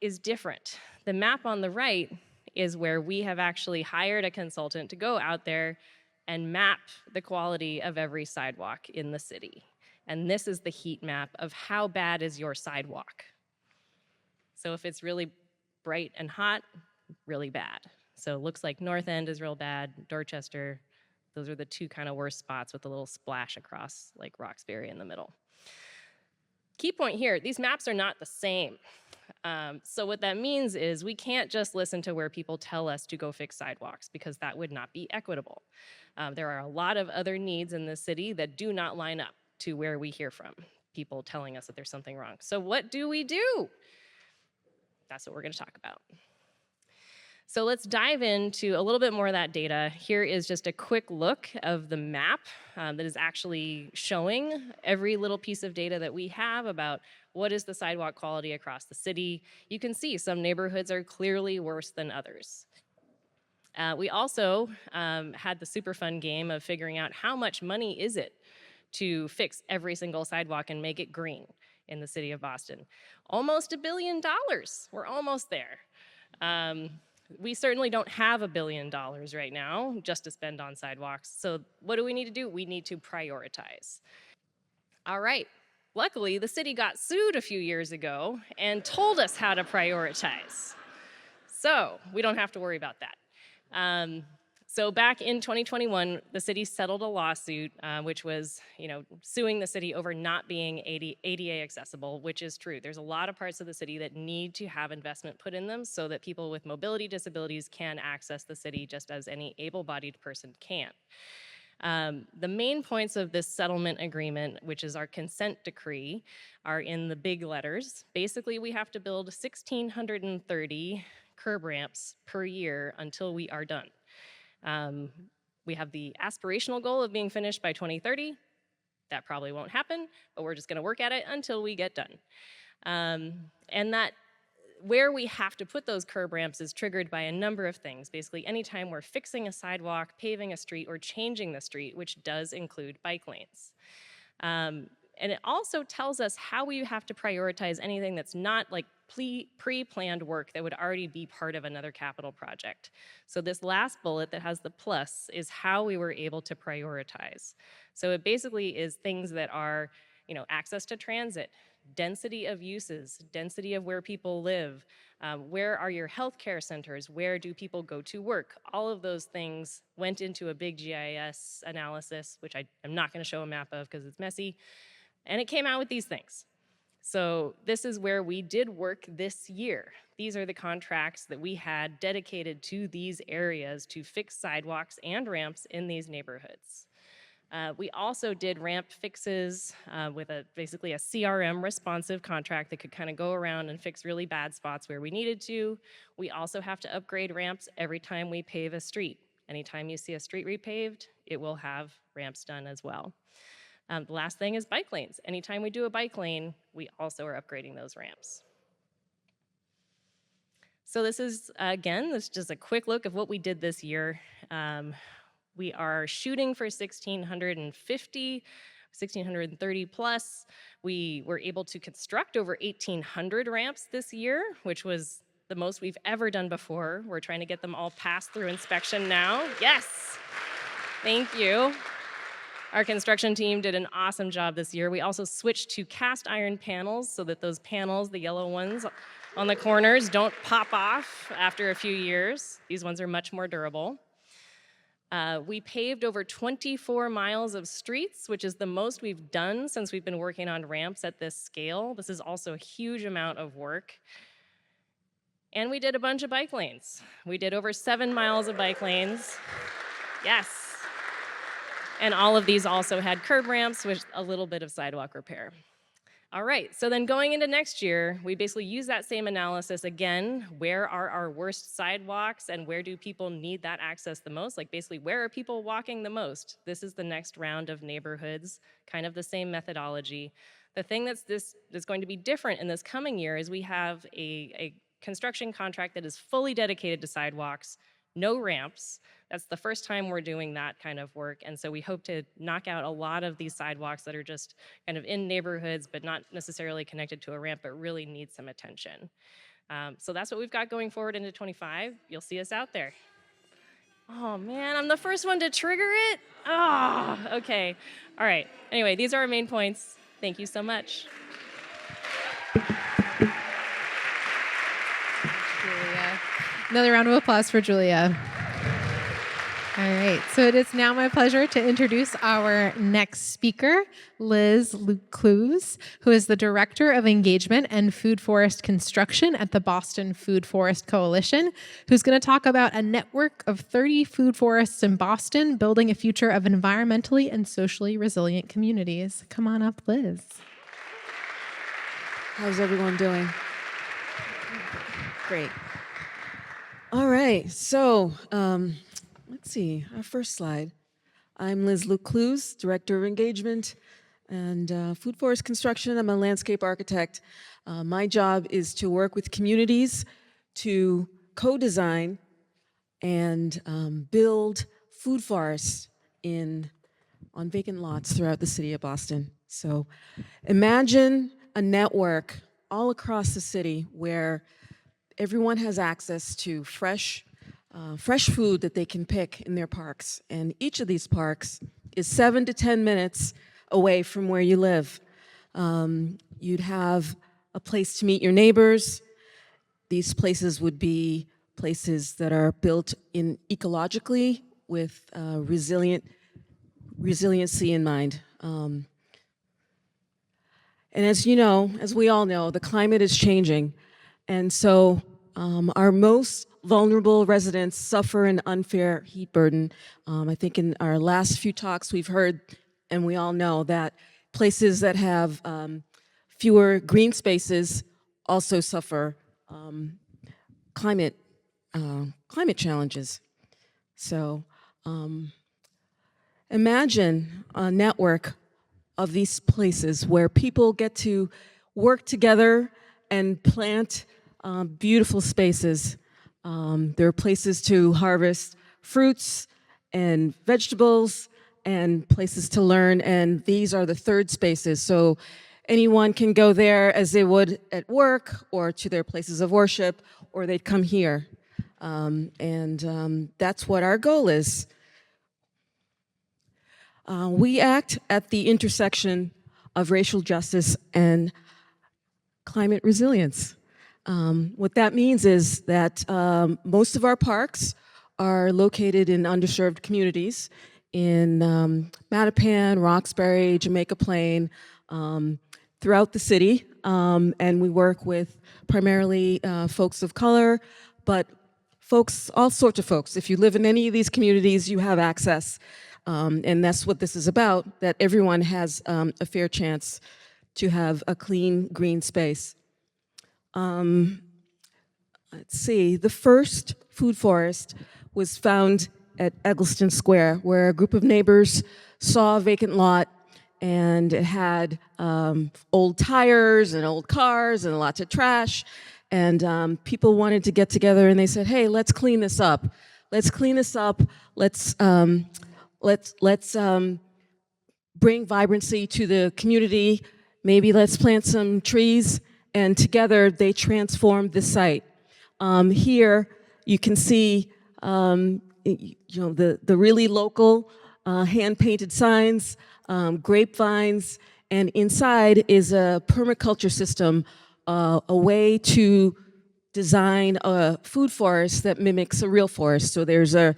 is different. The map on the right is where we have actually hired a consultant to go out there and map the quality of every sidewalk in the city. And this is the heat map of how bad is your sidewalk. So if it's really bright and hot, really bad. So it looks like North End is real bad, Dorchester, those are the two kind of worst spots with a little splash across like Roxbury in the middle. Key point here, these maps are not the same. So what that means is we can't just listen to where people tell us to go fix sidewalks, because that would not be equitable. There are a lot of other needs in the city that do not line up to where we hear from people telling us that there's something wrong. So what do we do? That's what we're going to talk about. So let's dive into a little bit more of that data. Here is just a quick look of the map that is actually showing every little piece of data that we have about what is the sidewalk quality across the city. You can see some neighborhoods are clearly worse than others. We also had the super fun game of figuring out how much money is it to fix every single sidewalk and make it green in the city of Boston. Almost $1 billion. We're almost there. We certainly don't have $1 billion right now just to spend on sidewalks. So what do we need to do? We need to prioritize. All right. Luckily, the city got sued a few years ago and told us how to prioritize. So we don't have to worry about that. So back in 2021, the city settled a lawsuit, which was, suing the city over not being ADA accessible, which is true. There's a lot of parts of the city that need to have investment put in them so that people with mobility disabilities can access the city just as any able-bodied person can. The main points of this settlement agreement, which is our consent decree, are in the big letters. Basically, we have to build 1,630 curb ramps per year until we are done. We have the aspirational goal of being finished by 2030. That probably won't happen, but we're just gonna work at it until we get done. And that where we have to put those curb ramps is triggered by a number of things. Basically, anytime we're fixing a sidewalk, paving a street, or changing the street, which does include bike lanes. And it also tells us how we have to prioritize anything that's not like pre-planned work that would already be part of another capital project. So this last bullet that has the plus is how we were able to prioritize. So it basically is things that are, access to transit, density of uses, density of where people live, where are your healthcare centers, where do people go to work? All of those things went into a big GIS analysis, which I'm not gonna show a map of because it's messy, and it came out with these things. So this is where we did work this year. These are the contracts that we had dedicated to these areas to fix sidewalks and ramps in these neighborhoods. We also did ramp fixes with basically a CRM responsive contract that could kind of go around and fix really bad spots where we needed to. We also have to upgrade ramps every time we pave a street. Anytime you see a street repaved, it will have ramps done as well. The last thing is bike lanes. Anytime we do a bike lane, we also are upgrading those ramps. So this is, again, this is just a quick look of what we did this year. We are shooting for 1,650, 1,630 plus. We were able to construct over 1,800 ramps this year, which was the most we've ever done before. We're trying to get them all passed through inspection now. Yes, thank you. Our construction team did an awesome job this year. We also switched to cast iron panels so that those panels, the yellow ones on the corners, don't pop off after a few years. These ones are much more durable. We paved over 24 miles of streets, which is the most we've done since we've been working on ramps at this scale. This is also a huge amount of work. And we did a bunch of bike lanes. We did over 7 miles of bike lanes. Yes. And all of these also had curb ramps with a little bit of sidewalk repair. All right, so then going into next year, we basically use that same analysis again. Where are our worst sidewalks and where do people need that access the most? Like basically, where are people walking the most? This is the next round of neighborhoods, kind of the same methodology. The thing that's going to be different in this coming year is we have a construction contract that is fully dedicated to sidewalks, no ramps. That's the first time we're doing that kind of work. And so we hope to knock out a lot of these sidewalks that are just kind of in neighborhoods, but not necessarily connected to a ramp, but really need some attention. So that's what we've got going forward into 25. You'll see us out there. Oh man, I'm the first one to trigger it? Oh, okay. All right. Anyway, these are our main points. Thank you so much. Julia. Another round of applause for Julia. All right, so it is now my pleasure to introduce our next speaker, Liz Clowes, who is the Director of Engagement and Food Forest Construction at the Boston Food Forest Coalition, who's going to talk about a network of 30 food forests in Boston, building a future of environmentally and socially resilient communities. Come on up, Liz. How's everyone doing? Great. All right, so let's see, our first slide. I'm Liz Clowes, Director of Engagement and Food Forest Construction. I'm a landscape architect. My job is to work with communities to co-design and build food forests on vacant lots throughout the city of Boston. So imagine a network all across the city where everyone has access to fresh food that they can pick in their parks. And each of these parks is 7 to 10 minutes away from where you live. You'd have a place to meet your neighbors. These places would be places that are built in ecologically with resiliency in mind. And as you know, as we all know, the climate is changing. And so our most vulnerable residents suffer an unfair heat burden. I think in our last few talks we've heard, and we all know, that places that have fewer green spaces also suffer climate challenges. So imagine a network of these places where people get to work together and plant beautiful spaces. There are places to harvest fruits and vegetables and places to learn, and these are the third spaces. So anyone can go there as they would at work or to their places of worship, or they'd come here. That's what our goal is. We act at the intersection of racial justice and climate resilience. What that means is that most of our parks are located in underserved communities in Mattapan, Roxbury, Jamaica Plain, throughout the city. And we work with primarily folks of color, but folks, all sorts of folks. If you live in any of these communities, you have access. And that's what this is about, that everyone has a fair chance to have a clean, green space. Let's see, the first food forest was found at Eggleston Square, where a group of neighbors saw a vacant lot, and it had old tires and old cars and lots of trash, and people wanted to get together, and they said, hey, let's clean this up. Let's clean this up. Let's bring vibrancy to the community. Maybe let's plant some trees. And together they transformed the site. Here you can see, the really local hand-painted signs, grapevines, and inside is a permaculture system, a way to design a food forest that mimics a real forest. So there's a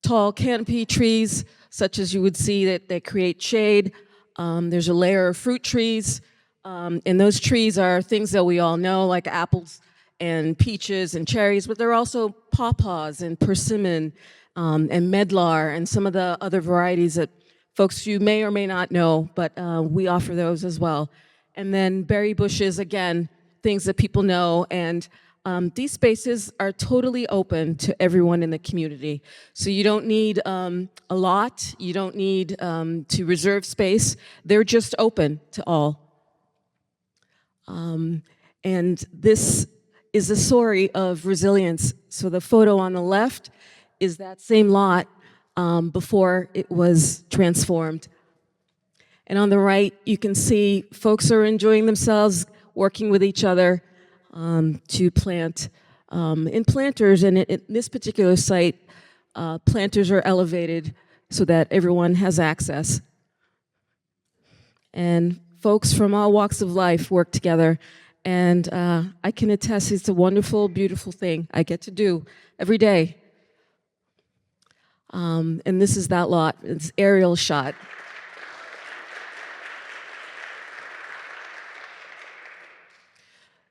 tall canopy trees, such as you would see that create shade. There's a layer of fruit trees. And those trees are things that we all know, like apples and peaches and cherries, but there are also pawpaws and persimmon and medlar and some of the other varieties that folks you may or may not know, but we offer those as well. And then berry bushes, again, things that people know, and these spaces are totally open to everyone in the community. So you don't need a lot, you don't need to reserve space, they're just open to all. And this is a story of resilience. So the photo on the left is that same lot before it was transformed. And on the right, you can see folks are enjoying themselves, working with each other to plant. In planters, and in this particular site, planters are elevated so that everyone has access. And folks from all walks of life work together, and I can attest it's a wonderful, beautiful thing I get to do every day. And this is that lot, it's aerial shot.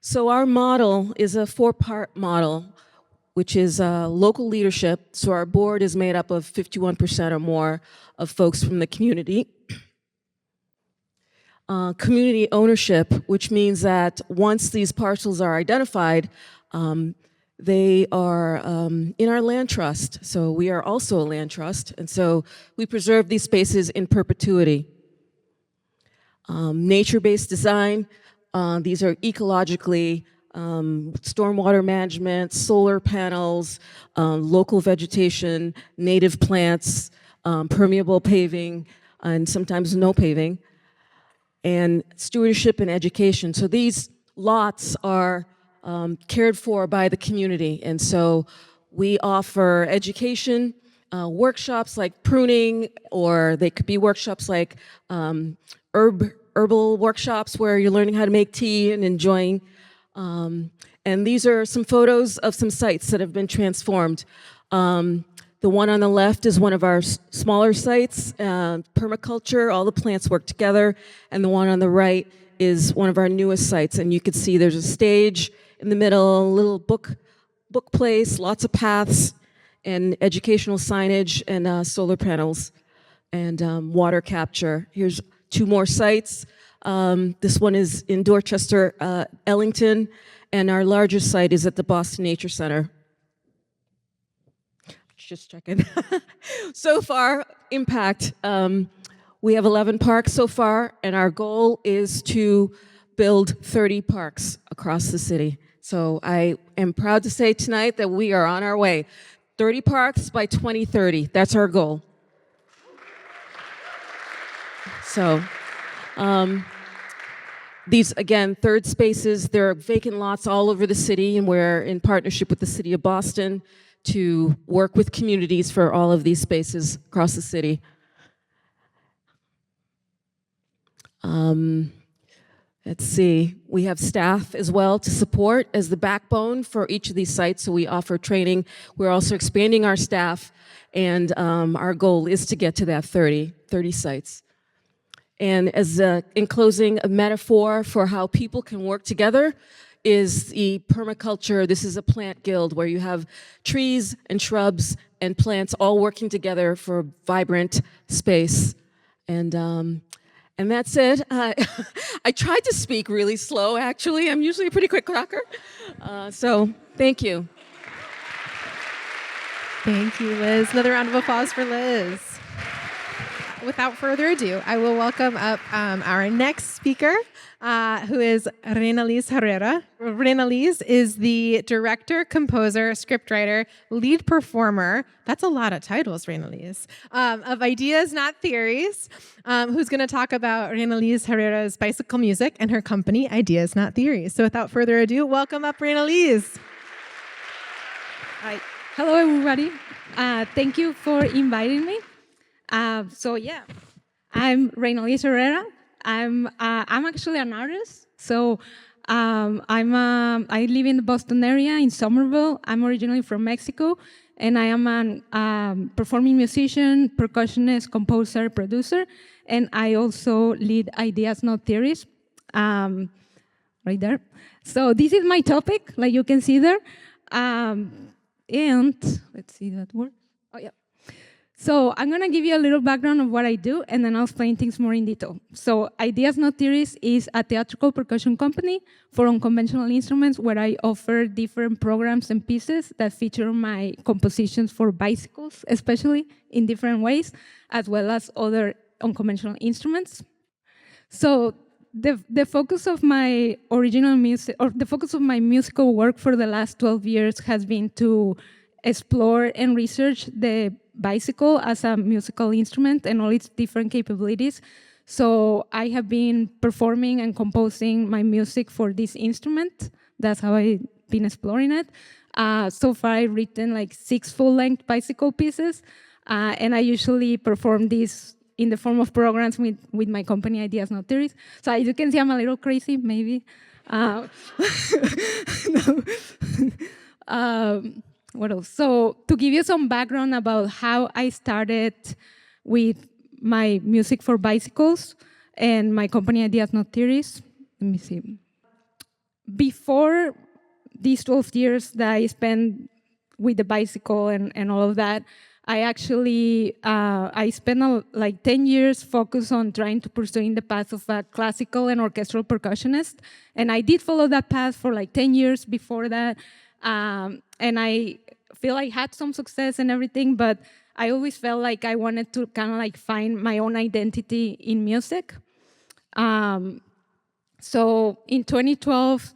So our model is a 4-part model, which is local leadership. So our board is made up of 51% or more of folks from the community. Community ownership, which means that once these parcels are identified, they are in our land trust. So we are also a land trust, and so we preserve these spaces in perpetuity. Nature-based design, these are ecologically, stormwater management, solar panels, local vegetation, native plants, permeable paving, and sometimes no paving. And stewardship and education. So these lots are cared for by the community. And so we offer education, workshops like pruning, or they could be workshops like herbal workshops where you're learning how to make tea and enjoying. And these are some photos of some sites that have been transformed. The one on the left is one of our smaller sites, permaculture, all the plants work together. And the one on the right is one of our newest sites. And you can see there's a stage in the middle, a little book place, lots of paths, and educational signage, and solar panels, and water capture. Here's 2 more sites. This one is in Dorchester, Ellington, and our largest site is at the Boston Nature Center. Just checking. So far, impact. We have 11 parks so far, and our goal is to build 30 parks across the city. So I am proud to say tonight that we are on our way. 30 parks by 2030. That's our goal. So, these, again, third spaces, there are vacant lots all over the city, and we're in partnership with the City of Boston to work with communities for all of these spaces across the city. Let's see, we have staff as well to support as the backbone for each of these sites, so we offer training. We're also expanding our staff, and our goal is to get to that 30 sites. And as in closing, a metaphor for how people can work together is the permaculture. This is a plant guild where you have trees and shrubs and plants all working together for a vibrant space. And that's it. I tried to speak really slow, actually. I'm usually a pretty quick talker. So thank you. Thank you, Liz. Another round of applause for Liz. Without further ado, I will welcome up our next speaker, who is Reynaliz Herrera. Reynaliz is the director, composer, scriptwriter, lead performer. That's a lot of titles, Reynaliz. Of Ideas Not Theories, who's going to talk about Reynaliz Herrera's bicycle music and her company, Ideas Not Theories. So without further ado, welcome up Reynaliz. Hi. Hello, everybody. Thank you for inviting me. So yeah, I'm Reynaliz Herrera. I'm actually an artist. So I live in the Boston area in Somerville. I'm originally from Mexico, and I am a performing musician, percussionist, composer, producer, and I also lead Ideas Not Theories, right there. So this is my topic, like you can see there, and let's see that works. Oh yeah. So I'm going to give you a little background of what I do, and then I'll explain things more in detail. So Ideas Not Theories is a theatrical percussion company for unconventional instruments where I offer different programs and pieces that feature my compositions for bicycles, especially in different ways, as well as other unconventional instruments. So the focus of my original music, or the focus of my musical work for the last 12 years has been to explore and research the bicycle as a musical instrument and all its different capabilities. So I have been performing and composing my music for this instrument. That's how I've been exploring it. So far I've written like 6 full-length bicycle pieces, and I usually perform these in the form of programs with my company, Ideas Not Theories. So as you can see, I'm a little crazy, maybe. What else? So to give you some background about how I started with my music for bicycles and my company Ideas Not Theories. Let me see. Before these 12 years that I spent with the bicycle and all of that, I actually, I spent like 10 years focused on trying to pursue the path of a classical and orchestral percussionist. And I did follow that path for like 10 years before that. And I feel I had some success and everything, but I always felt like I wanted to kind of like find my own identity in music. So in 2012,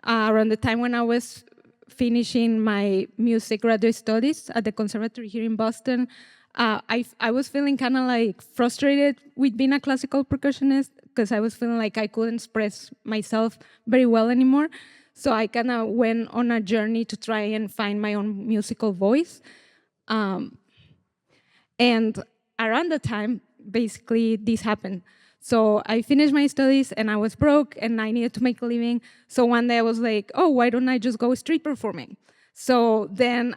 around the time when I was finishing my music graduate studies at the conservatory here in Boston, I was feeling kind of like frustrated with being a classical percussionist because I was feeling like I couldn't express myself very well anymore. So I kind of went on a journey to try and find my own musical voice. And around the time, basically, this happened. So I finished my studies and I was broke and I needed to make a living. So one day I was like, oh, why don't I just go street performing? So then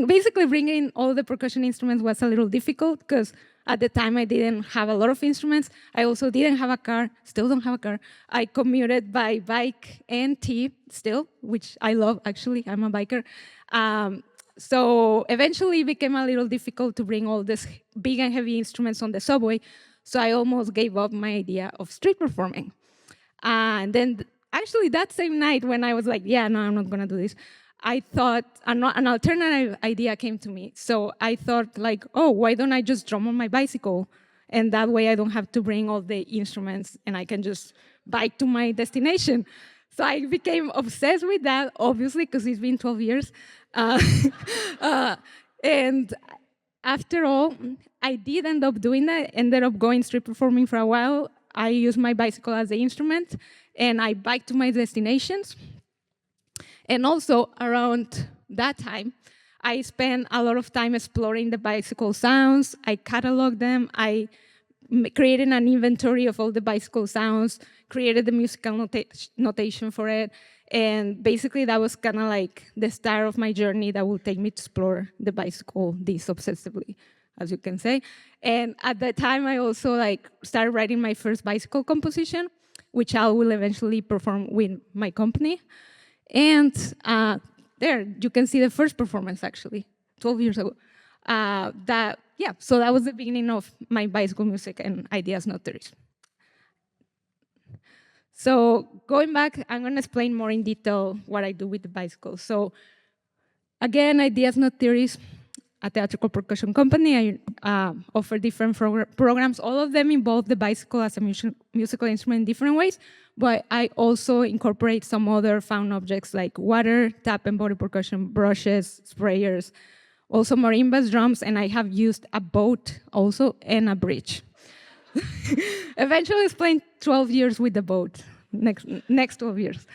basically bringing all the percussion instruments was a little difficult because at the time I didn't have a lot of instruments. I also didn't have a car, still don't have a car. I commuted by bike and T still, which I love actually, I'm a biker. So eventually it became a little difficult to bring all these big and heavy instruments on the subway. So I almost gave up my idea of street performing. And then actually that same night when I was like, yeah, no, I'm not gonna do this, I thought an alternative idea came to me. So I thought like, oh, why don't I just drum on my bicycle? And that way I don't have to bring all the instruments and I can just bike to my destination. So I became obsessed with that, obviously, because it's been 12 years. And after all, I did end up doing that, ended up going street performing for a while. I used my bicycle as the instrument, and I biked to my destinations. And also, around that time, I spent a lot of time exploring the bicycle sounds. I cataloged them. I created an inventory of all the bicycle sounds, created the musical notation for it. And basically, that was kind of like the start of my journey that will take me to explore the bicycle this obsessively, as you can say. And at that time, I also started writing my first bicycle composition, which I will eventually perform with my company. And there, you can see the first performance, actually, 12 years ago. So that was the beginning of my bicycle music and Ideas Not Theories. So going back, I'm going to explain more in detail what I do with the bicycle. So again, Ideas Not Theories, a theatrical percussion company. I offer different programs. All of them involve the bicycle as a musical instrument in different ways, but I also incorporate some other found objects like water, tap and body percussion, brushes, sprayers, also marimbas, drums, and I have used a boat also and a bridge. Eventually explain 12 years with the boat, next 12 years.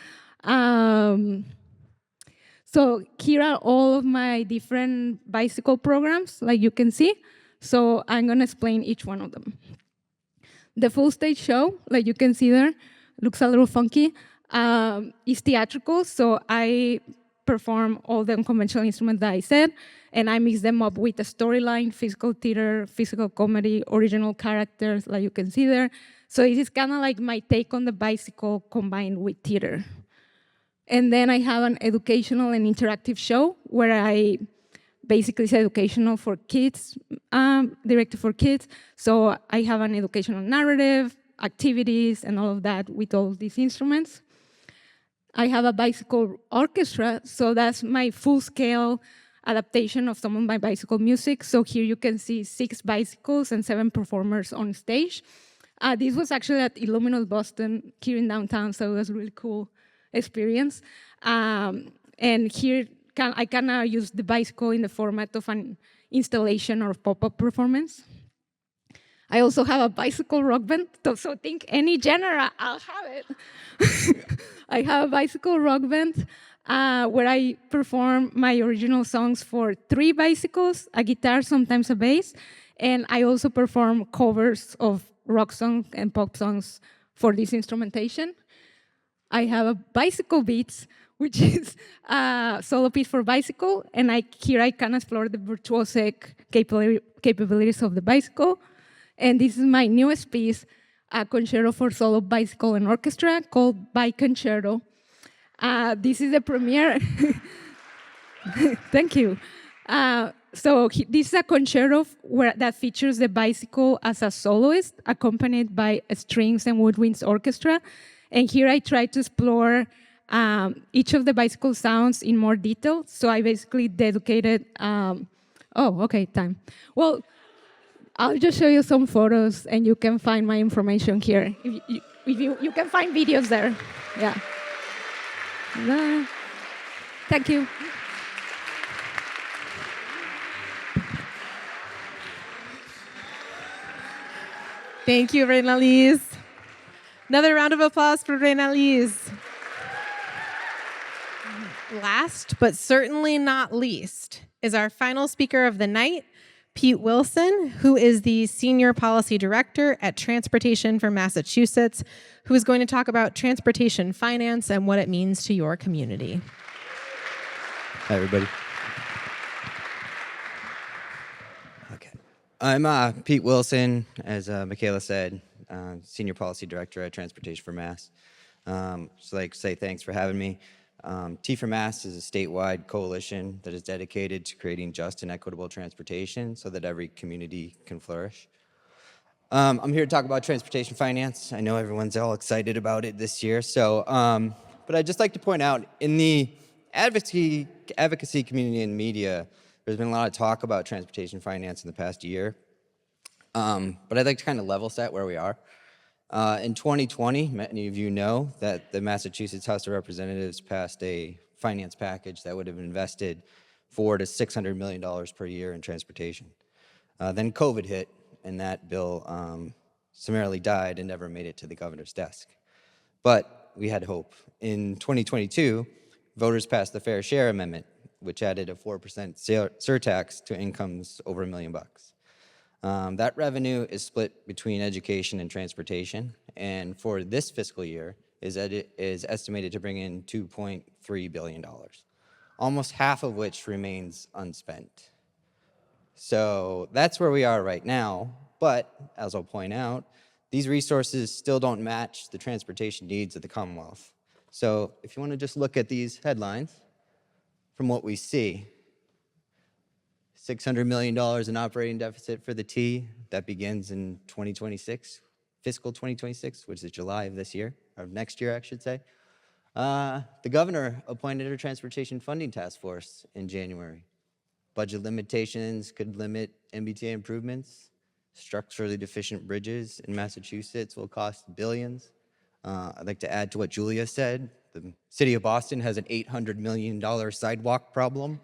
So here are all of my different bicycle programs, like you can see. So I'm gonna explain each one of them. The full stage show, like you can see there, looks a little funky, is theatrical. So I perform all the unconventional instruments that I said, and I mix them up with a storyline, physical theater, physical comedy, original characters, like you can see there. So it is kind of like my take on the bicycle combined with theater. And then I have an educational and interactive show where I basically it's educational for kids, directed for kids. So I have an educational narrative, activities, and all of that with all these instruments. I have a bicycle orchestra, so that's my full-scale adaptation of some of my bicycle music. So here you can see 6 bicycles and 7 performers on stage. This was actually at Illuminous Boston here in downtown, so it was a really cool experience. And here I kind of use the bicycle in the format of an installation or pop-up performance. I also have a bicycle rock band, so think any genre, I'll have it. I have a bicycle rock band where I perform my original songs for 3 bicycles, a guitar, sometimes a bass, and I also perform covers of rock songs and pop songs for this instrumentation. I have a bicycle beats, which is a solo piece for bicycle, and here I can explore the virtuosic capabilities of the bicycle. And this is my newest piece, a concerto for solo, bicycle, and orchestra called Bike Concerto. This is the premiere. Thank you. So this is a concerto that features the bicycle as a soloist, accompanied by a strings and woodwinds orchestra. And here I try to explore each of the bicycle sounds in more detail. So I basically dedicated, time. Well, I'll just show you some photos and you can find my information here. You can find videos there, yeah. Thank you. Thank you, Reynaliz. Another round of applause for Reynaliz. last, but certainly not least, is our final speaker of the night, Pete Wilson, who is the Senior Policy Director at Transportation for Massachusetts, who is going to talk about transportation finance and what it means to your community. Hi, everybody. Okay. I'm Pete Wilson, as Michaela said, Senior Policy Director at Transportation for Mass. Just like to say thanks for having me. T for Mass is a statewide coalition that is dedicated to creating just and equitable transportation so that every community can flourish. I'm here to talk about transportation finance. I know everyone's all excited about it this year, but I'd just like to point out in the advocacy community and media, there's been a lot of talk about transportation finance in the past year. But I'd like to kind of level set where we are. In 2020, many of you know that the Massachusetts House of Representatives passed a finance package that would have invested $400 to $600 million per year in transportation. Then COVID hit, and that bill summarily died and never made it to the governor's desk. But we had hope. In 2022, voters passed the Fair Share Amendment, which added a 4% surtax to incomes over $1 million. That revenue is split between education and transportation, and for this fiscal year is estimated to bring in $2.3 billion, almost half of which remains unspent. So that's where we are right now, but as I'll point out, these resources still don't match the transportation needs of the Commonwealth. So if you want to just look at these headlines, from what we see, $600 million in operating deficit for the T. That begins in 2026, fiscal 2026, which is July of this year, or next year, I should say. The governor appointed a transportation funding task force in January. Budget limitations could limit MBTA improvements. Structurally deficient bridges in Massachusetts will cost billions. I'd like to add to what Julia said. The city of Boston has an $800 million sidewalk problem.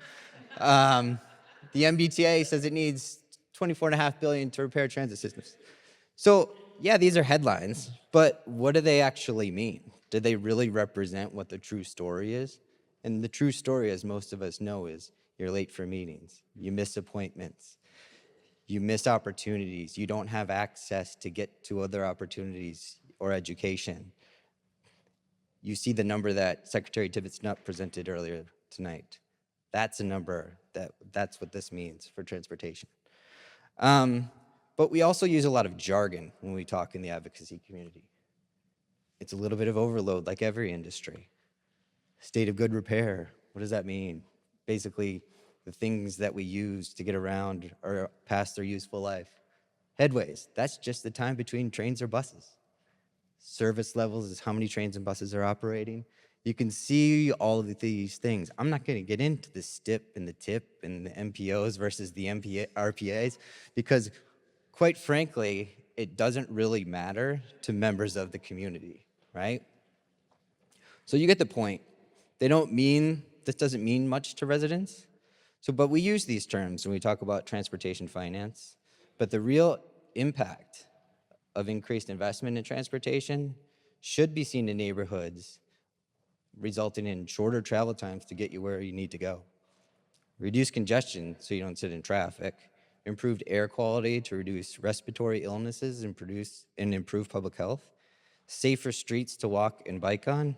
The MBTA says it needs $24.5 billion to repair transit systems. So yeah, these are headlines, but what do they actually mean? Do they really represent what the true story is? And the true story, as most of us know, is you're late for meetings, you miss appointments, you miss opportunities, you don't have access to get to other opportunities or education. You see the number that Secretary Tibbits-Nutt presented earlier tonight. That's a number, that's what this means for transportation. But we also use a lot of jargon when we talk in the advocacy community. It's a little bit of overload, like every industry. State of good repair, what does that mean? Basically, the things that we use to get around or past their useful life. Headways, that's just the time between trains or buses. Service levels is how many trains and buses are operating. You can see all of these things. I'm not going to get into the STIP and the TIP and the MPOs versus the RPAs because, quite frankly, it doesn't really matter to members of the community, right? So you get the point. This doesn't mean much to residents. But we use these terms when we talk about transportation finance. But the real impact of increased investment in transportation should be seen in neighborhoods, resulting in shorter travel times to get you where you need to go. Reduce congestion so you don't sit in traffic. Improved air quality to reduce respiratory illnesses and improve public health. Safer streets to walk and bike on.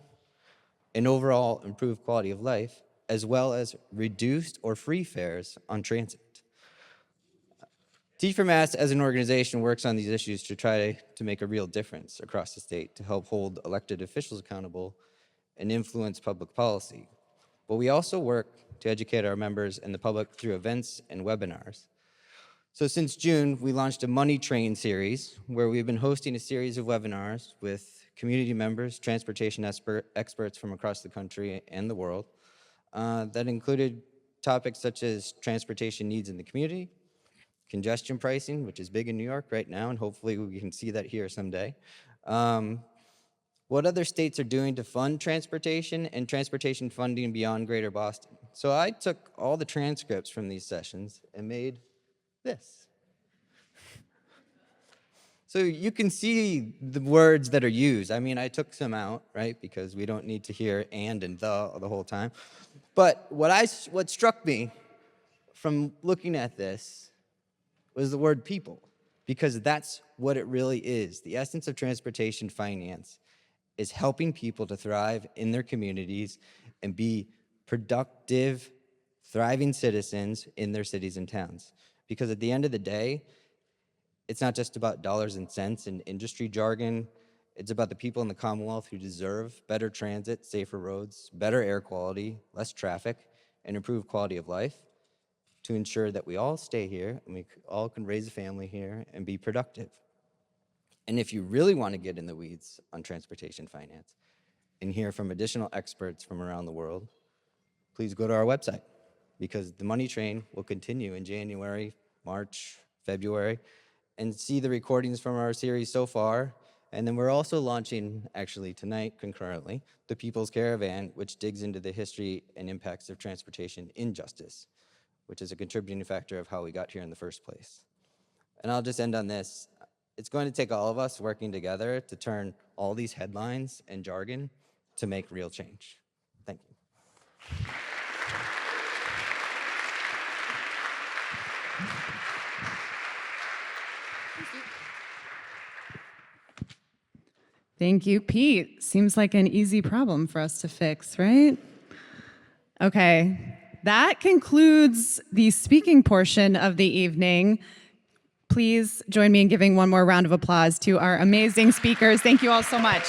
And overall improved quality of life, as well as reduced or free fares on transit. T for Mass as an organization works on these issues to try to make a real difference across the state to help hold elected officials accountable and influence public policy. But we also work to educate our members and the public through events and webinars. So since June, we launched a Money Train series where we've been hosting a series of webinars with community members, transportation experts from across the country and the world that included topics such as transportation needs in the community, congestion pricing, which is big in New York right now, and hopefully we can see that here someday. What other states are doing to fund transportation and transportation funding beyond Greater Boston. So I took all the transcripts from these sessions and made this. So you can see the words that are used. I mean, I took some out, right? Because we don't need to hear and the whole time. But what struck me from looking at this was the word people, because that's what it really is. The essence of transportation finance is helping people to thrive in their communities and be productive, thriving citizens in their cities and towns. Because at the end of the day, it's not just about dollars and cents and industry jargon. It's about the people in the Commonwealth who deserve better transit, safer roads, better air quality, less traffic, and improved quality of life to ensure that we all stay here and we all can raise a family here and be productive. And if you really want to get in the weeds on transportation finance and hear from additional experts from around the world, please go to our website, because the Money Train will continue in January, March, February, and see the recordings from our series so far. And then we're also launching, actually tonight concurrently, the People's Caravan, which digs into the history and impacts of transportation injustice, which is a contributing factor of how we got here in the first place. And I'll just end on this. It's going to take all of us working together to turn all these headlines and jargon to make real change. Thank you. Thank you, Pete. Seems like an easy problem for us to fix, right? Okay, that concludes the speaking portion of the evening. Please join me in giving one more round of applause to our amazing speakers. Thank you all so much.